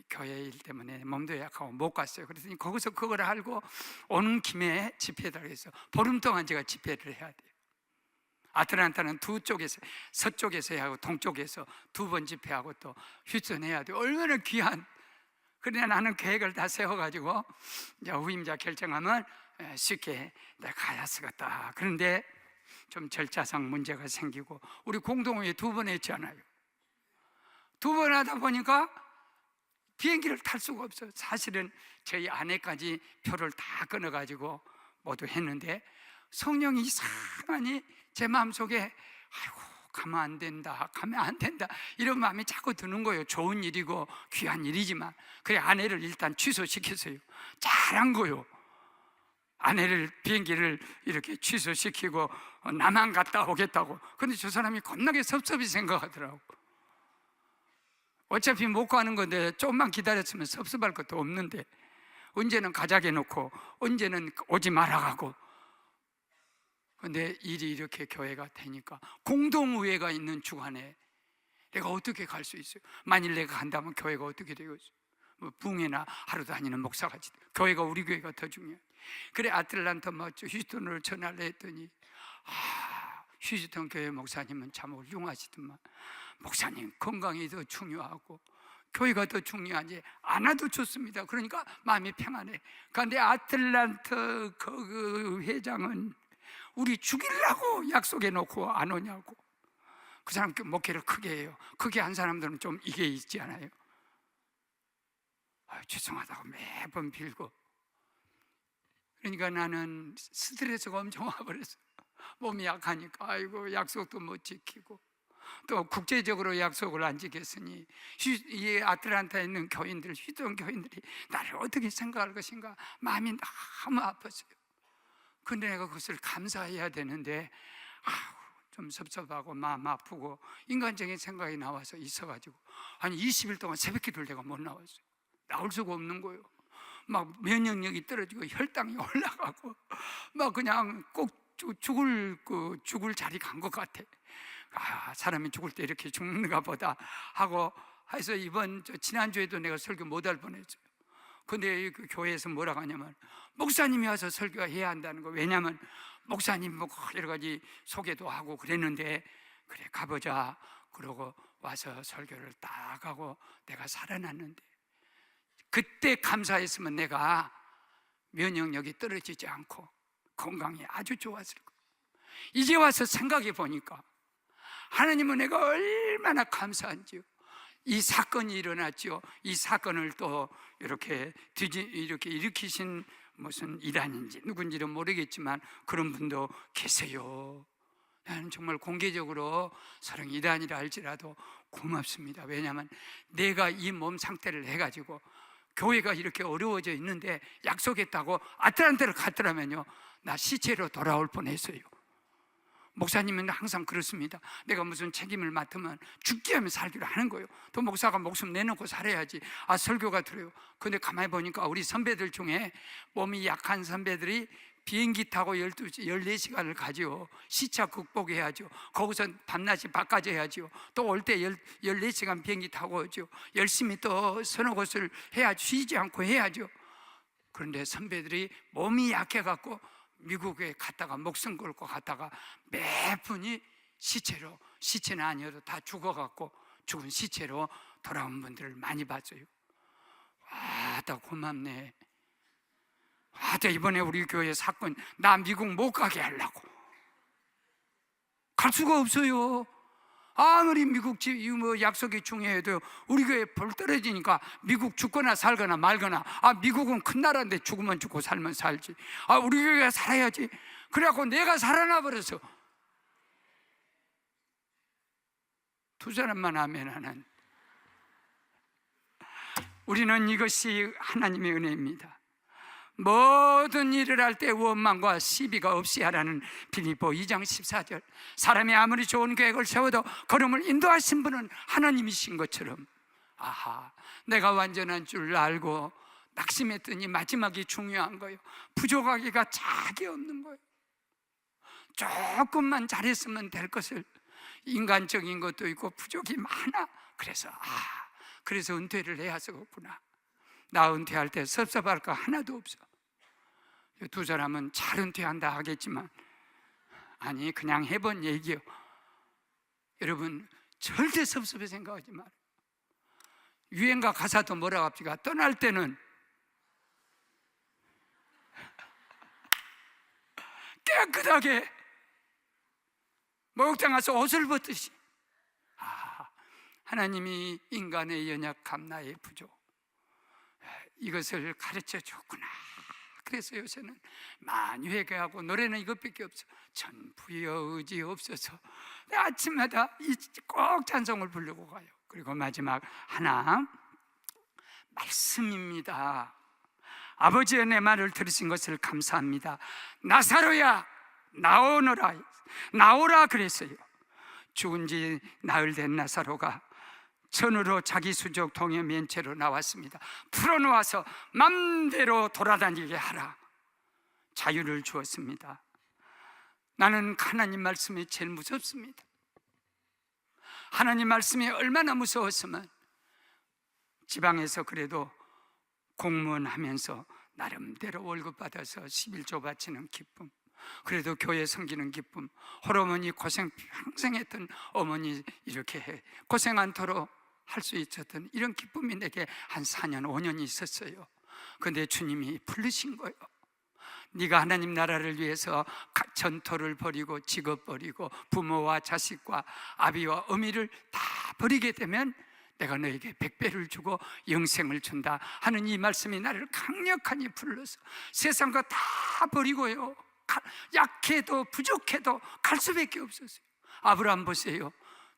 교회 일 때문에 몸도 약하고 못 갔어요. 그랬더니 거기서 그걸 알고 오는 김에 집회에다 해서 보름 동안 제가 집회를 해야 돼요. 아틀란타는 두 쪽에서, 서쪽에서 하고 동쪽에서 두 번 집회하고 또 휴스턴 해야 돼요. 얼마나 귀한. 그러나 나는 계획을 다 세워가지고 이제 후임자 결정하면 쉽게 내가 가야 쓰겠다. 그런데 좀 절차상 문제가 생기고, 우리 공동회의 2번 했잖아요. 2번 하다 보니까 비행기를 탈 수가 없어요. 사실은 저희 아내까지 표를 다 끊어가지고 모두 했는데, 성령이 이상하니 제 마음속에 아이고 가면 안 된다, 가면 안 된다 이런 마음이 자꾸 드는 거예요. 좋은 일이고 귀한 일이지만. 그래 아내를 일단 취소시켰어요. 잘한 거요. 아내를 비행기를 이렇게 취소시키고 나만 갔다 오겠다고. 근데 저 사람이 겁나게 섭섭히 생각하더라고. 어차피 못 가는 건데 조금만 기다렸으면 섭섭할 것도 없는데, 언제는 가자게 놓고 언제는 오지 말아가고. 근데 일이 이렇게 교회가 되니까 공동의회가 있는 주간에 내가 어떻게 갈 수 있어요? 만일 내가 간다면 교회가 어떻게 되겠어요? 뭐 붕해나 하루 다니는 목사같이. 교회가, 우리 교회가 더 중요해. 그래 아틀란타 휴스턴으로 전화를 했더니 휴스턴 교회 목사님은 참 훌륭하시더만 목사님 건강이 더 중요하고 교회가 더 중요하지. 안 와도 좋습니다. 그러니까 마음이 평안해. 그런데 아틀란타 그 회장은 우리 죽이려고 약속해 놓고 안 오냐고. 그 사람 목회를 크게 해요. 크게 한 사람들은 좀 이게 있지 않아요? 죄송하다고 매번 빌고. 그러니까 나는 스트레스가 엄청 와버렸어. 몸이 약하니까. 아이고, 약속도 못 지키고 또 국제적으로 약속을 안 지켰으니 이 아틀란타에 있는 교인들, 휴전 교인들이 나를 어떻게 생각할 것인가 마음이 너무 아팠어요. 근데 내가 그것을 감사해야 되는데 좀 섭섭하고 마음 아프고 인간적인 생각이 나와서 있어가지고 한 20일 동안 새벽기도를 내가 못 나왔어요. 나올 수가 없는 거예요. 막 면역력이 떨어지고 혈당이 올라가고 막 그냥 꼭 죽을 자리 간 것 같아. 사람이 죽을 때 이렇게 죽는가 보다 하고 해서 지난주에도 내가 설교 못할 뻔했어요. 근데 그 교회에서 뭐라고 하냐면 목사님이 와서 설교해야 한다는 거. 왜냐하면 목사님 뭐 여러 가지 소개도 하고 그랬는데, 그래 가보자 그러고 와서 설교를 딱 하고 내가 살아났는데, 그때 감사했으면 내가 면역력이 떨어지지 않고 건강이 아주 좋았을 거예요. 이제 와서 생각해 보니까 하나님은 내가 얼마나 감사한지요. 이 사건이 일어났죠. 이 사건을 또 이렇게 일으키신 무슨 이단인지 누군지는 모르겠지만 그런 분도 계세요. 나는 정말 공개적으로 사랑 이단이라 할지라도 고맙습니다. 왜냐하면 내가 이 몸 상태를 해가지고 교회가 이렇게 어려워져 있는데 약속했다고 아틀란타를 갔더라면요, 나 시체로 돌아올 뻔했어요. 목사님은 항상 그렇습니다. 내가 무슨 책임을 맡으면 죽게 하면 살기로 하는 거예요. 또 목사가 목숨 내놓고 살아야지. 설교가 들어요. 근데 가만히 보니까 우리 선배들 중에 몸이 약한 선배들이 비행기 타고 14시간을 가죠. 시차 극복해야죠. 거기서 밤낮이 바꿔져야죠. 또 올 때 14시간 비행기 타고 오죠. 열심히 또 서너 곳을 해야죠. 쉬지 않고 해야죠. 그런데 선배들이 몸이 약해갖고 미국에 갔다가 목숨 걸고 갔다가 몇 분이 시체는 아니어도 다 죽어갖고 죽은 시체로 돌아온 분들을 많이 봤어요. 다 고맙네. 이번에 우리 교회 사건, 나 미국 못 가게 하려고 갈 수가 없어요. 아무리 미국 약속이 중요해도 우리 교회 벌 떨어지니까 미국 죽거나 살거나 말거나. 미국은 큰 나라인데 죽으면 죽고 살면 살지. 우리 교회가 살아야지. 그래갖고 내가 살아나 버려서 두 사람만 하면 하는. 우리는 이것이 하나님의 은혜입니다. 모든 일을 할 때 원망과 시비가 없이 하라는 빌립보 2장 14절. 사람이 아무리 좋은 계획을 세워도 걸음을 인도하신 분은 하나님이신 것처럼, 내가 완전한 줄 알고 낙심했더니 마지막이 중요한 거예요. 부족하기가 짝이 없는 거예요. 조금만 잘했으면 될 것을, 인간적인 것도 있고 부족이 많아. 그래서 은퇴를 해야 하겠구나. 나 은퇴할 때 섭섭할 거 하나도 없어. 두 사람은 잘 은퇴한다 하겠지만 그냥 해본 얘기요. 여러분 절대 섭섭해 생각하지 마요. 유행가 가사도 뭐라고 합니까? 떠날 때는 깨끗하게 목욕탕 가서 옷을 벗듯이. 하나님이 인간의 연약함, 나의 부족, 이것을 가르쳐 줬구나. 그래서 요새는 많이 회개하고 노래는 이것밖에 없어. 전부여 의지 없어서 아침마다 꼭 찬송을 부르고 가요. 그리고 마지막 하나, 말씀입니다. 아버지의 내 말을 들으신 것을 감사합니다. 나사로야 나오라 그랬어요. 죽은 지 나흘 된 나사로가 전으로 자기 수족 동에 맨 채로 나왔습니다. 풀어놓아서 맘대로 돌아다니게 하라. 자유를 주었습니다. 나는 하나님 말씀이 제일 무섭습니다. 하나님 말씀이 얼마나 무서웠으면 지방에서 그래도 공무원 하면서 나름대로 월급 받아서 11조 바치는 기쁨, 그래도 교회 섬기는 기쁨, 홀어머니 고생 평생 했던 어머니 이렇게 고생 않도록 할 수 있었던 이런 기쁨이 내게 한 4년, 5년이 있었어요. 근데 주님이 부르신 거예요. 네가 하나님 나라를 위해서 전토를 버리고 직업 버리고 부모와 자식과 아비와 어미를 다 버리게 되면 내가 너에게 100배를 주고 영생을 준다 하는 이 말씀이 나를 강력하니 불러서 세상과 다 버리고요, 약해도 부족해도 갈 수밖에 없었어요. 아브라함 보세요.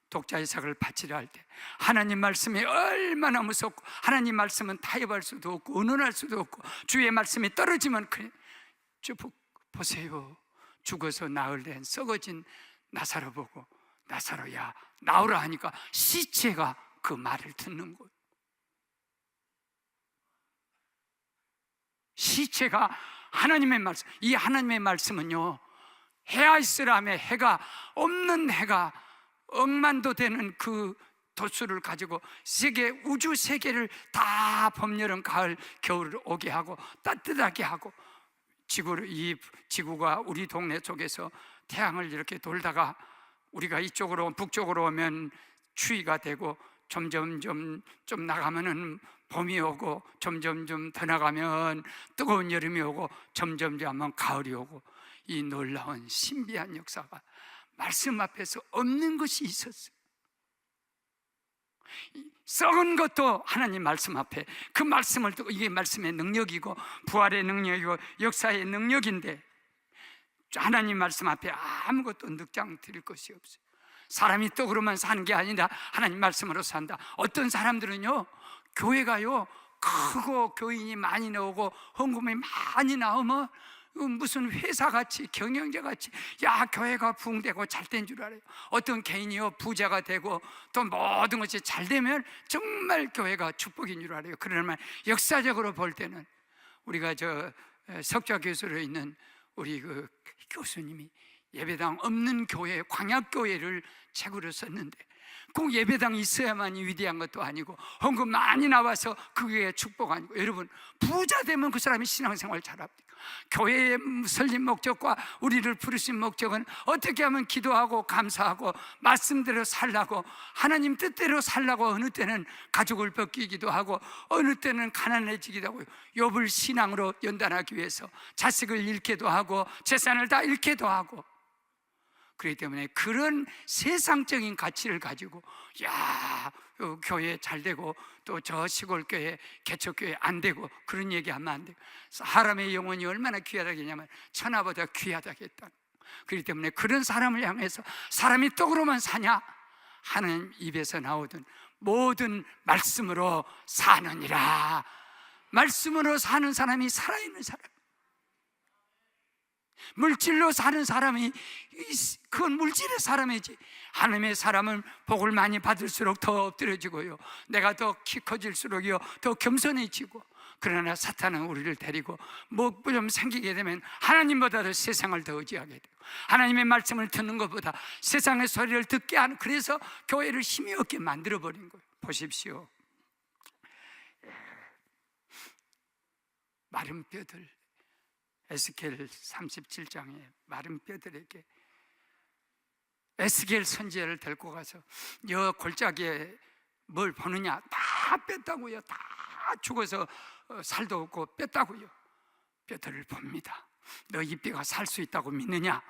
독자 이삭을 바치려 할 때 하나님 말씀이 얼마나 무섭고, 하나님 말씀은 타협할 수도 없고 의논할 수도 없고, 주의 말씀이 떨어지면 그냥 보세요. 죽어서 나흘 된 썩어진 나사로 보고 나사로야 나오라 하니까 시체가 그 말을 듣는 거예요. 시체가 하나님의 말씀, 이 하나님의 말씀은요, 해야 있으라며 해가 없는 해가 억만도 되는 그 도수를 가지고 세계, 우주 세계를 다 봄, 여름, 가을, 겨울을 오게 하고 따뜻하게 하고, 이 지구가 우리 동네 쪽에서 태양을 이렇게 돌다가 우리가 이쪽으로 북쪽으로 오면 추위가 되고, 점점점 좀 나가면은 봄이 오고, 점점점 더 나가면 뜨거운 여름이 오고, 점점점 하면 가을이 오고, 이 놀라운 신비한 역사가 말씀 앞에서 없는 것이 있었어요. 썩은 것도 하나님 말씀 앞에, 그 말씀을 듣고, 이게 말씀의 능력이고 부활의 능력이고 역사의 능력인데, 하나님 말씀 앞에 아무것도 늑장 드릴 것이 없어요. 사람이 떡으로만 사는 게 아니라 하나님 말씀으로 산다. 어떤 사람들은요, 교회가요 크고 교인이 많이 나오고 헌금이 많이 나오면 무슨 회사같이, 경영자같이, 야, 교회가 부흥되고 잘된 줄 알아요. 어떤 개인이요 부자가 되고 또 모든 것이 잘 되면 정말 교회가 축복인 줄 알아요. 그러나 역사적으로 볼 때는, 우리가 석좌 교수로 있는 우리 그 교수님이 예배당 없는 교회, 광약교회를 책으로 썼는데, 꼭 예배당이 있어야만이 위대한 것도 아니고 헌금 많이 나와서 그게 축복 아니고, 여러분 부자 되면 그 사람이 신앙생활 잘합니다. 교회의 설립 목적과 우리를 부르신 목적은 어떻게 하면 기도하고 감사하고 말씀대로 살라고, 하나님 뜻대로 살라고, 어느 때는 가족을 벗기기도 하고 어느 때는 가난해지기도 하고, 욥을 신앙으로 연단하기 위해서 자식을 잃게도 하고 재산을 다 잃게도 하고. 그렇기 때문에 그런 세상적인 가치를 가지고, 야, 교회 잘 되고 또 저 시골 교회, 개척교회 안 되고, 그런 얘기하면 안 돼요. 사람의 영혼이 얼마나 귀하다겠냐면 천하보다 귀하다겠다. 그렇기 때문에 그런 사람을 향해서 사람이 떡으로만 사냐? 하는 입에서 나오던 모든 말씀으로 사느니라. 말씀으로 사는 사람이 살아있는 사람. 물질로 사는 사람이, 그건 물질의 사람이지. 하나님의 사람은 복을 많이 받을수록 더 엎드려지고요, 내가 더 키 커질수록요 더 겸손해지고. 그러나 사탄은 우리를 데리고 뭐 좀 생기게 되면 하나님보다도 세상을 더 의지하게 되고, 하나님의 말씀을 듣는 것보다 세상의 소리를 듣게 하는, 그래서 교회를 힘이 없게 만들어버린 거예요. 보십시오. 마른 뼈들, 에스겔 37장에 마른 뼈들에게 에스겔 선지자를 데리고 가서 여 골짜기에 뭘 보느냐? 다 뺐다고요. 다 죽어서 살도 없고 뺐다고요. 뼈들을 봅니다. 너 이 뼈가 살 수 있다고 믿느냐?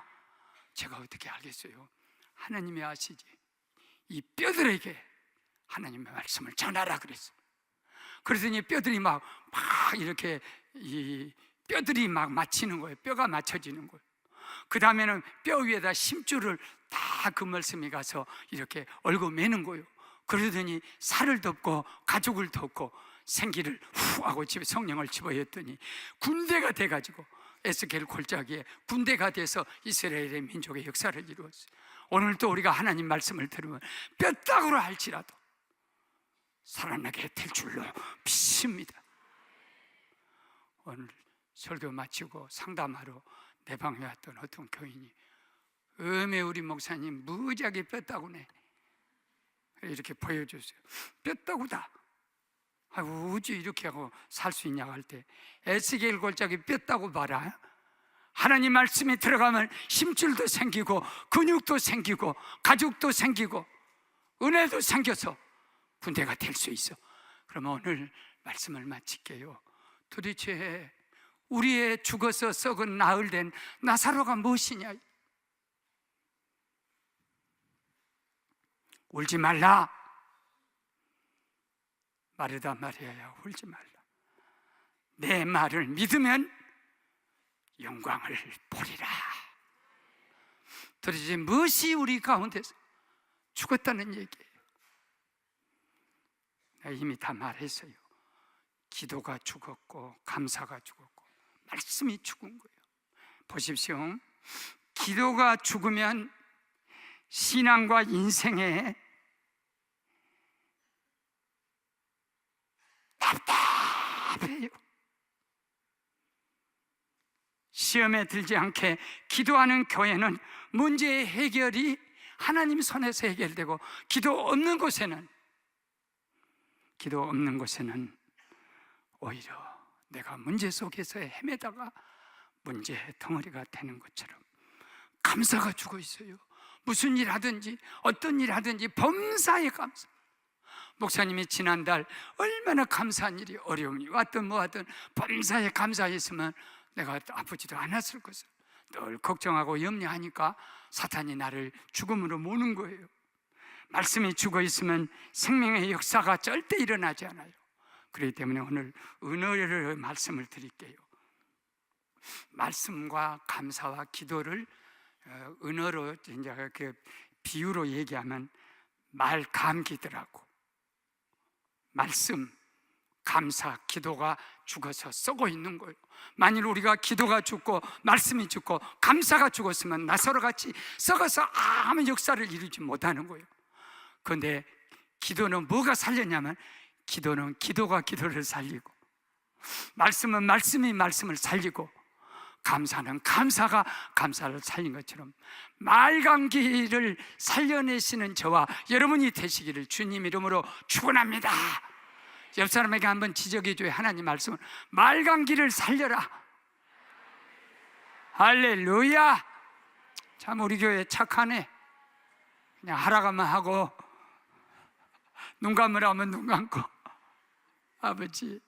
제가 어떻게 알겠어요? 하나님이 아시지. 이 뼈들에게 하나님의 말씀을 전하라 그랬어요. 그러더니 뼈들이 막 이렇게, 이 뼈들이 막 맞히는 거예요. 뼈가 맞춰지는 거예요. 그 다음에는 뼈 위에다 심줄을 다 그 말씀이 가서 이렇게 얽어 매는 거예요. 그러더니 살을 덮고 가죽을 덮고 생기를 후 하고 집에 성령을 집어였더니 군대가 돼가지고, 에스겔 골짜기에 군대가 돼서 이스라엘의 민족의 역사를 이루었어요. 오늘도 우리가 하나님 말씀을 들으면 뼈다구로 할지라도 살아나게 될 줄로 믿습니다. 오늘 설교 마치고 상담하러 내 방에 왔던 어떤 교인이, 우리 목사님 무지하게 뼈다구네, 이렇게 보여줬어요. 뼈다구다. 어찌 이렇게 하고 살 수 있냐고 할 때, 에스겔 골짜기 뼈다구 봐라. 하나님 말씀이 들어가면 힘줄도 생기고 근육도 생기고 가죽도 생기고 은혜도 생겨서 군대가 될 수 있어. 그러면 오늘 말씀을 마칠게요. 도대체 우리의 죽어서 썩은 나흘된 나사로가 무엇이냐? 울지 말라. 마르다 마리아야, 울지 말라. 내 말을 믿으면 영광을 보리라. 도대체 무엇이 우리 가운데서 죽었다는 얘기예요? 내가 이미 다 말했어요. 기도가 죽었고 감사가 죽었고 말씀이 죽은 거예요. 보십시오. 기도가 죽으면 신앙과 인생에 답답해요. 시험에 들지 않게 기도하는 교회는 문제의 해결이 하나님 손에서 해결되고, 기도 없는 곳에는 오히려 내가 문제 속에서 헤매다가 문제의 덩어리가 되는 것처럼 감사가 죽어 있어요. 무슨 일 하든지 어떤 일 하든지 범사에 감사. 목사님이 지난달 얼마나 감사한 일이, 어려움이 왔든 뭐하든 범사에 감사했으면 내가 아프지도 않았을 것을 늘 걱정하고 염려하니까 사탄이 나를 죽음으로 모는 거예요. 말씀이 죽어 있으면 생명의 역사가 절대 일어나지 않아요. 그렇기 때문에 오늘 은혜의 말씀을 드릴게요. 말씀과 감사와 기도를 은어로 이제 그 비유로 얘기하면 말감기더라고. 말씀, 감사, 기도가 죽어서 썩어 있는 거예요. 만일 우리가 기도가 죽고 말씀이 죽고 감사가 죽었으면 나사로같이 썩어서 아무 역사를 이루지 못하는 거예요. 그런데 기도는 뭐가 살렸냐면, 기도는 기도가 기도를 살리고, 말씀은 말씀이 말씀을 살리고, 감사는 감사가 감사를 살린 것처럼 말감기를 살려내시는 저와 여러분이 되시기를 주님 이름으로 축원합니다. 옆 사람에게 한번 지적해줘요. 하나님 말씀은 말감기를 살려라. 할렐루야. 참 우리 교회 착하네. 그냥 하라가만 하고 눈 감으라면 눈 감고. 아버지,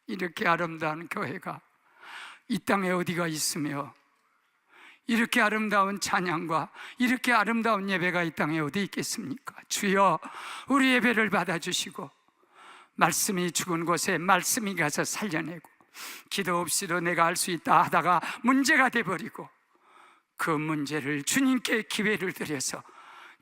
이렇게 아름다운 교회가 이 땅에 어디가 있으며, 이렇게 아름다운 찬양과 이렇게 아름다운 예배가 이 땅에 어디 있겠습니까? 주여, 우리 예배를 받아주시고 말씀이 죽은 곳에 말씀이 가서 살려내고, 기도 없이도 내가 할 수 있다 하다가 문제가 돼버리고, 그 문제를 주님께 기회를 드려서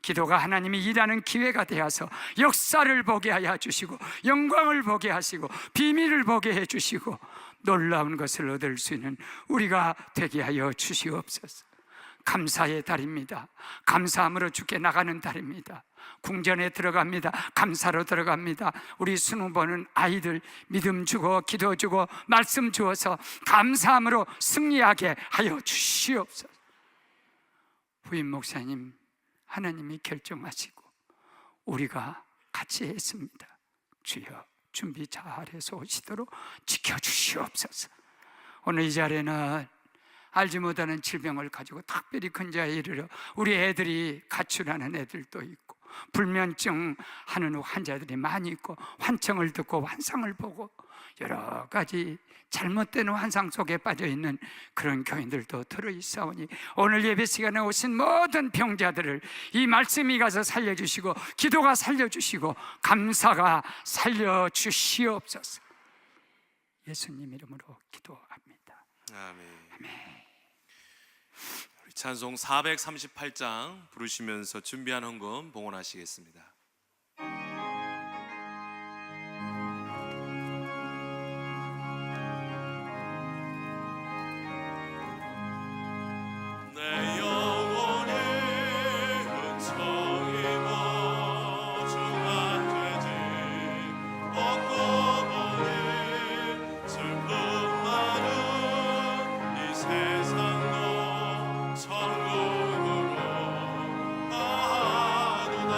기도가 하나님이 일하는 기회가 되어서 역사를 보게 하여 주시고, 영광을 보게 하시고, 비밀을 보게 해주시고, 놀라운 것을 얻을 수 있는 우리가 되게 하여 주시옵소서. 감사의 달입니다. 감사함으로 주께 나가는 달입니다. 궁전에 들어갑니다. 감사로 들어갑니다. 우리 수능 보는 아이들 믿음 주고 기도 주고 말씀 주어서 감사함으로 승리하게 하여 주시옵소서. 부임 목사님, 하나님이 결정하시고 우리가 같이 했습니다. 주여, 준비 잘해서 오시도록 지켜주시옵소서. 오늘 이 자리에는 알지 못하는 질병을 가지고 특별히 큰 자에 이르러 우리 애들이 가출하는 애들도 있고, 불면증 하는 환자들이 많이 있고, 환청을 듣고 환상을 보고 여러 가지 잘못된 환상 속에 빠져있는 그런 교인들도 들어있사오니, 오늘 예배 시간에 오신 모든 병자들을 이 말씀이 가서 살려주시고, 기도가 살려주시고, 감사가 살려주시옵소서. 예수님 이름으로 기도합니다. 아멘. 우리 찬송 438장 부르시면서 준비한 헌금 봉헌하시겠습니다. 내 영혼의 은총이고 중한 죄짐 얻고 보니 슬픔 많은 이 세상도 천국으로 가도다.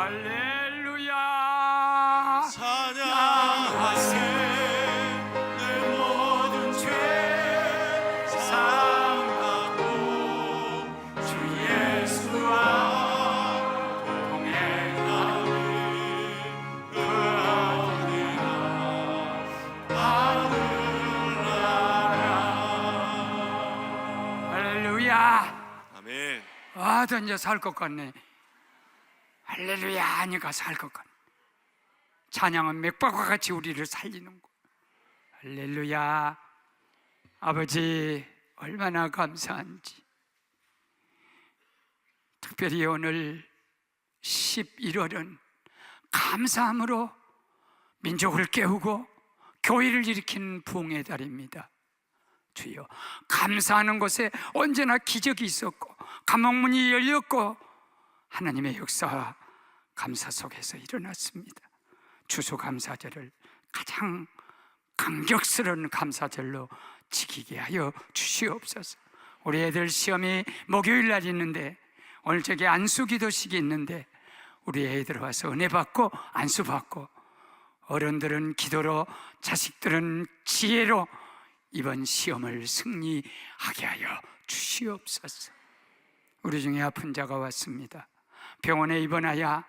할렐루야. 찬양하세 내 모든 죄 사함받고 주 예수와 동행하니 그 어디나 할렐루야. 아멘. 아, 던져 살 것 같네. 할렐루야 하니까 살 것 같네. 찬양은 맥박과 같이 우리를 살리는 거. 할렐루야. 아버지 얼마나 감사한지. 특별히 오늘 11월은 감사함으로 민족을 깨우고 교회를 일으키는 부흥의 달입니다. 주여, 감사하는 곳에 언제나 기적이 있었고 감옥문이 열렸고 하나님의 역사와 감사 속에서 일어났습니다. 추수감사절을 가장 감격스러운 감사절로 지키게 하여 주시옵소서. 우리 애들 시험이 목요일 날 있는데 오늘 저기 안수기도식이 있는데 우리 애들 와서 은혜 받고 안수 받고 어른들은 기도로 자식들은 지혜로 이번 시험을 승리하게 하여 주시옵소서. 우리 중에 아픈 자가 왔습니다. 병원에 입원하여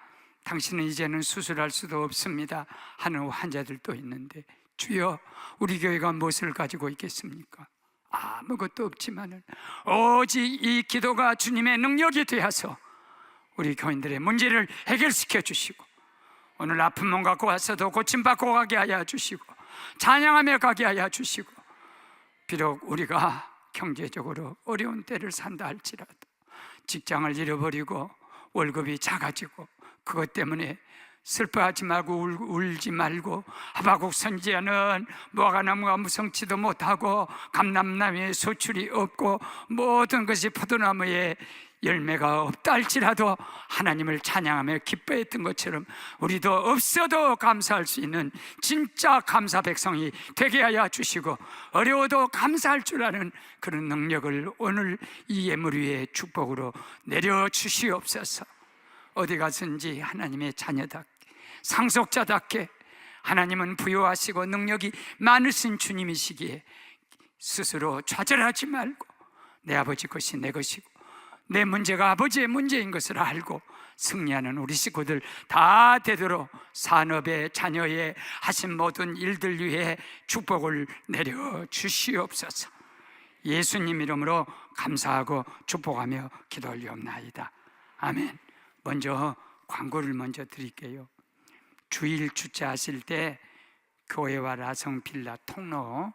당신은 이제는 수술할 수도 없습니다 하는 환자들도 있는데 주여, 우리 교회가 무엇을 가지고 있겠습니까? 아무것도 없지만은 오직 이 기도가 주님의 능력이 되어서 우리 교인들의 문제를 해결시켜 주시고 오늘 아픈 몸 갖고 와서도 고침받고 가게 하여 주시고 찬양하며 가게 하여 주시고 비록 우리가 경제적으로 어려운 때를 산다 할지라도 직장을 잃어버리고 월급이 작아지고 그것 때문에 슬퍼하지 말고 울지 말고 하박국 선지자는 무화과나무가 무성치도 못하고 감람나무에 소출이 없고 모든 것이 포도나무에 열매가 없다 할지라도 하나님을 찬양하며 기뻐했던 것처럼 우리도 없어도 감사할 수 있는 진짜 감사 백성이 되게 하여 주시고 어려워도 감사할 줄 아는 그런 능력을 오늘 이 예물 위에 축복으로 내려주시옵소서. 어디 가든지 하나님의 자녀답게 상속자답게 하나님은 부유하시고 능력이 많으신 주님이시기에 스스로 좌절하지 말고 내 아버지 것이 내 것이고 내 문제가 아버지의 문제인 것을 알고 승리하는 우리 식구들 다 되도록 산업에 자녀에 하신 모든 일들 위해 축복을 내려 주시옵소서. 예수님 이름으로 감사하고 축복하며 기도 올리옵나이다. 아멘. 먼저 광고를 먼저 드릴게요. 주일 주차하실 때 교회와 라성 빌라 통로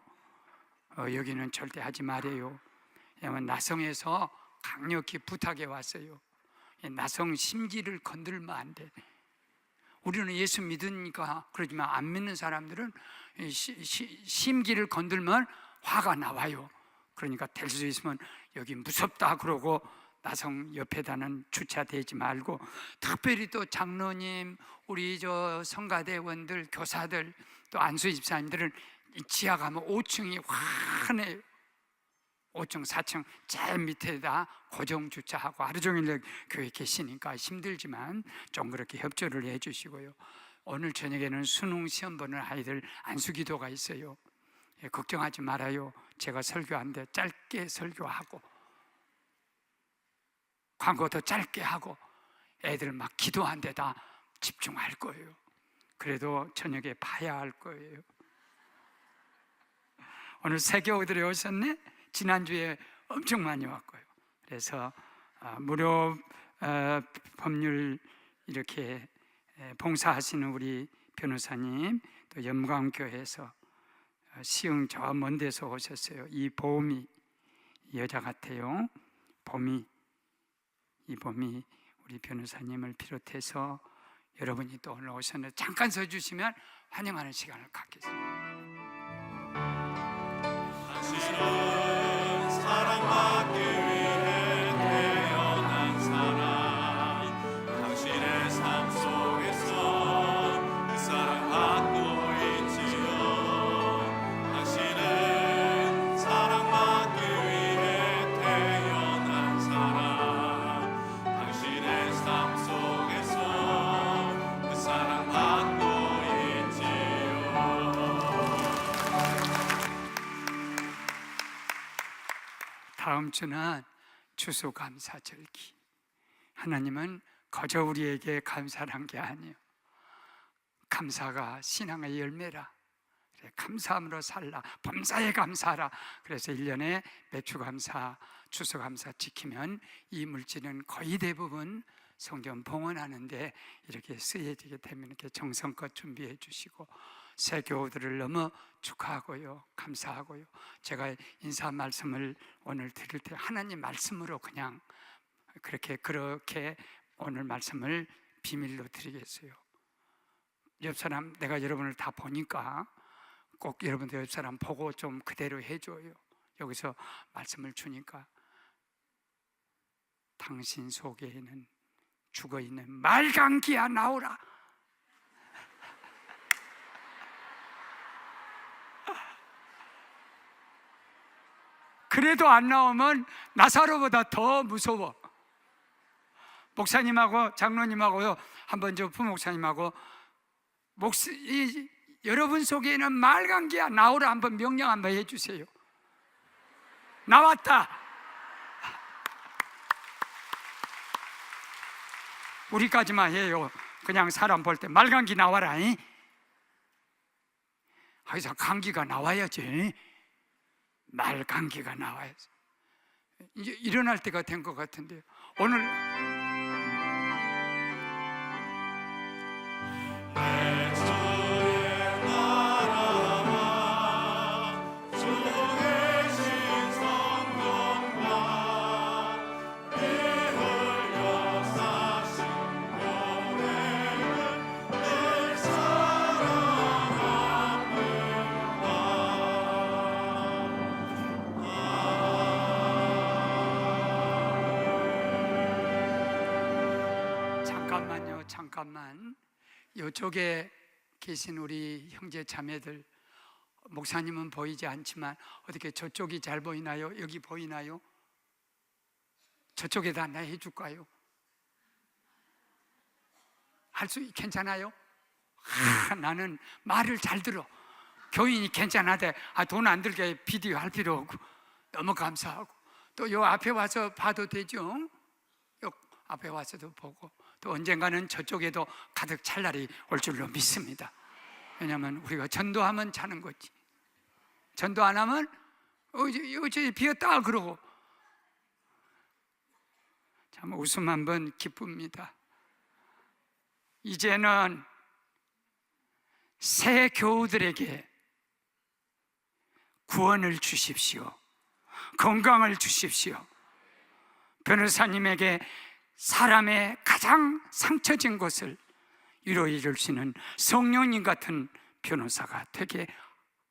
여기는 절대 하지 말아요. 왜냐하면 나성에서 강력히 부탁해 왔어요. 나성 심기를 건들면 안 돼. 우리는 예수 믿으니까 그러지만 안 믿는 사람들은 심기를 건들면 화가 나와요. 그러니까 될 수 있으면 여기 무섭다 그러고 나성 옆에다는 주차되지 말고 특별히 또 장로님, 우리 저 성가대원들, 교사들 또 안수 집사님들은 지하 가면 5층이 환해요. 5층, 4층 제일 밑에다 고정 주차하고 하루 종일 교회 계시니까 힘들지만 좀 그렇게 협조를 해주시고요. 오늘 저녁에는 수능 시험 보는 아이들 안수기도가 있어요. 걱정하지 말아요. 제가 설교하는데 짧게 설교하고 광고도 짧게 하고 애들 막 기도한 데다 집중할 거예요. 그래도 저녁에 봐야 할 거예요. 오늘 새교우들이 오셨네? 지난주에 엄청 많이 왔고요. 그래서 무료 법률 이렇게 봉사하시는 우리 변호사님 또 염광교회에서 시흥 저 먼 데서 오셨어요. 이 봄이 여자 같아요. 이 봄이 우리 변호사님을 비롯해서 여러분이 또 오늘 오셨는데 잠깐 서주시면 환영하는 시간을 갖겠습니다. 당신은 사랑받기 위해 태어난 사람, 당신의 삶 속에서 그 사랑 받고 있지요. 당신은 사랑받기 위해 태어난 사람, 당신의 삶 속에서 다음 주는 추수감사절기. 하나님은 거저 우리에게 감사한 게 아니에요. 감사가 신앙의 열매라. 그래, 감사함으로 살라. 범사에 감사하라. 그래서 1년에 매추감사, 추수감사 지키면 이 물질은 거의 대부분 성전 봉헌하는데 이렇게 쓰여지게 되면 이렇게 정성껏 준비해 주시고, 새 교우들을 너무 축하하고요, 감사하고요. 제가 인사 말씀을 오늘 드릴 때 하나님 말씀으로 그냥 그렇게 오늘 말씀을 비밀로 드리겠어요. 옆 사람, 내가 여러분을 다 보니까 꼭 여러분들 옆 사람 보고 좀 그대로 해줘요. 여기서 말씀을 주니까 당신 속에는 죽어있는 말강기야 나오라. 그래도 안 나오면 나사로보다 더 무서워. 목사님하고 장로님하고 한번 저 부목사님하고 여러분 속에는 말강기야 나오라 한번 명령 한번 해주세요. 나왔다. 우리까지만 해요. 그냥 사람 볼 때 말강기 나와라. 항상 강기가 나와야지. 말강기가 나와야지. 이제 일어날 때가 된 것 같은데요. 오늘 잠깐만, 이쪽에 계신 우리 형제 자매들, 목사님은 보이지 않지만 어떻게 저쪽이 잘 보이나요? 여기 보이나요? 저쪽에다 나 해줄까요? 괜찮아요? 나는 말을 잘 들어. 교인이 괜찮아대. 돈 안 들게 비디오 할 필요 없고 너무 감사하고, 또 요 앞에 와서 봐도 되죠? 요 앞에 와서도 보고, 또 언젠가는 저쪽에도 가득 찰 날이 올 줄로 믿습니다. 왜냐하면 우리가 전도하면 자는 거지. 전도 안 하면 어제 비었다 그러고. 참 웃음 한번 기쁩니다. 이제는 새 교우들에게 구원을 주십시오. 건강을 주십시오. 변호사님에게 사람의 가장 상처진 것을 위로해 줄 수 있는 성령님 같은 변호사가 되게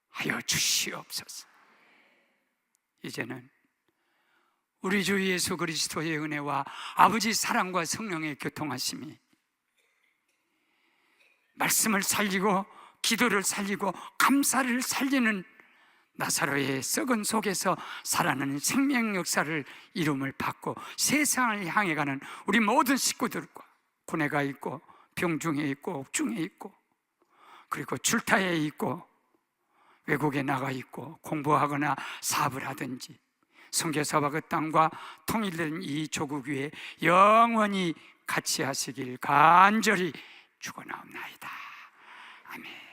하여 주시옵소서. 이제는 우리 주 예수 그리스도의 은혜와 아버지 사랑과 성령의 교통하심이 말씀을 살리고 기도를 살리고 감사를 살리는 나사로의 썩은 속에서 살아나는 생명 역사를 이름을 받고 세상을 향해 가는 우리 모든 식구들과 군에가 있고 병중에 있고 옥중에 있고 그리고 출타에 있고 외국에 나가 있고 공부하거나 사업을 하든지 선교사와 그 땅과 통일된 이 조국 위에 영원히 같이 하시길 간절히 축원하옵나이다. 아멘.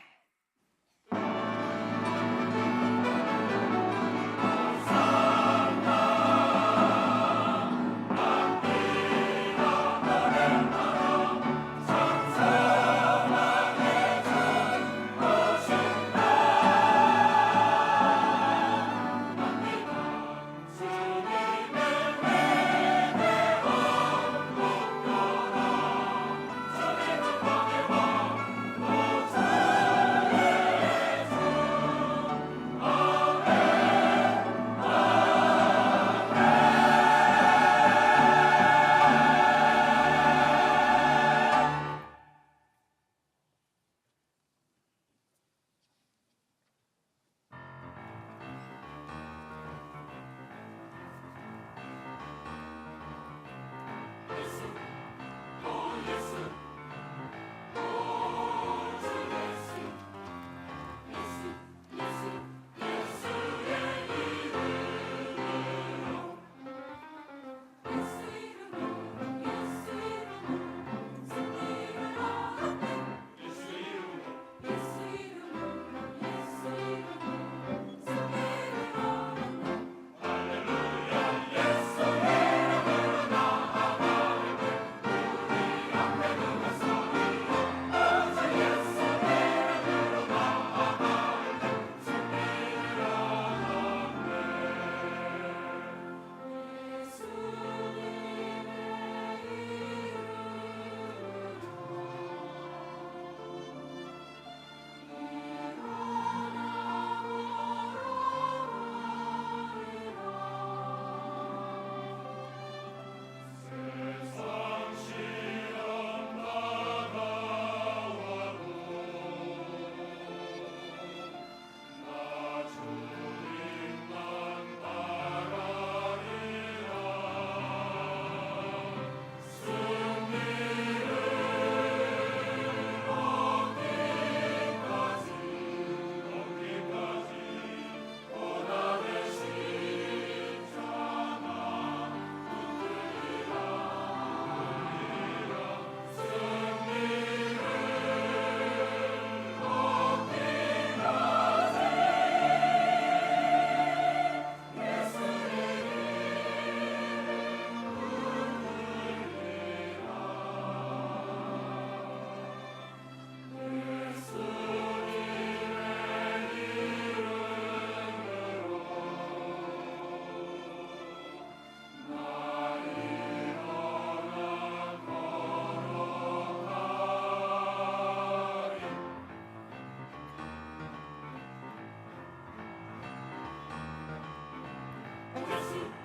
주옵소서.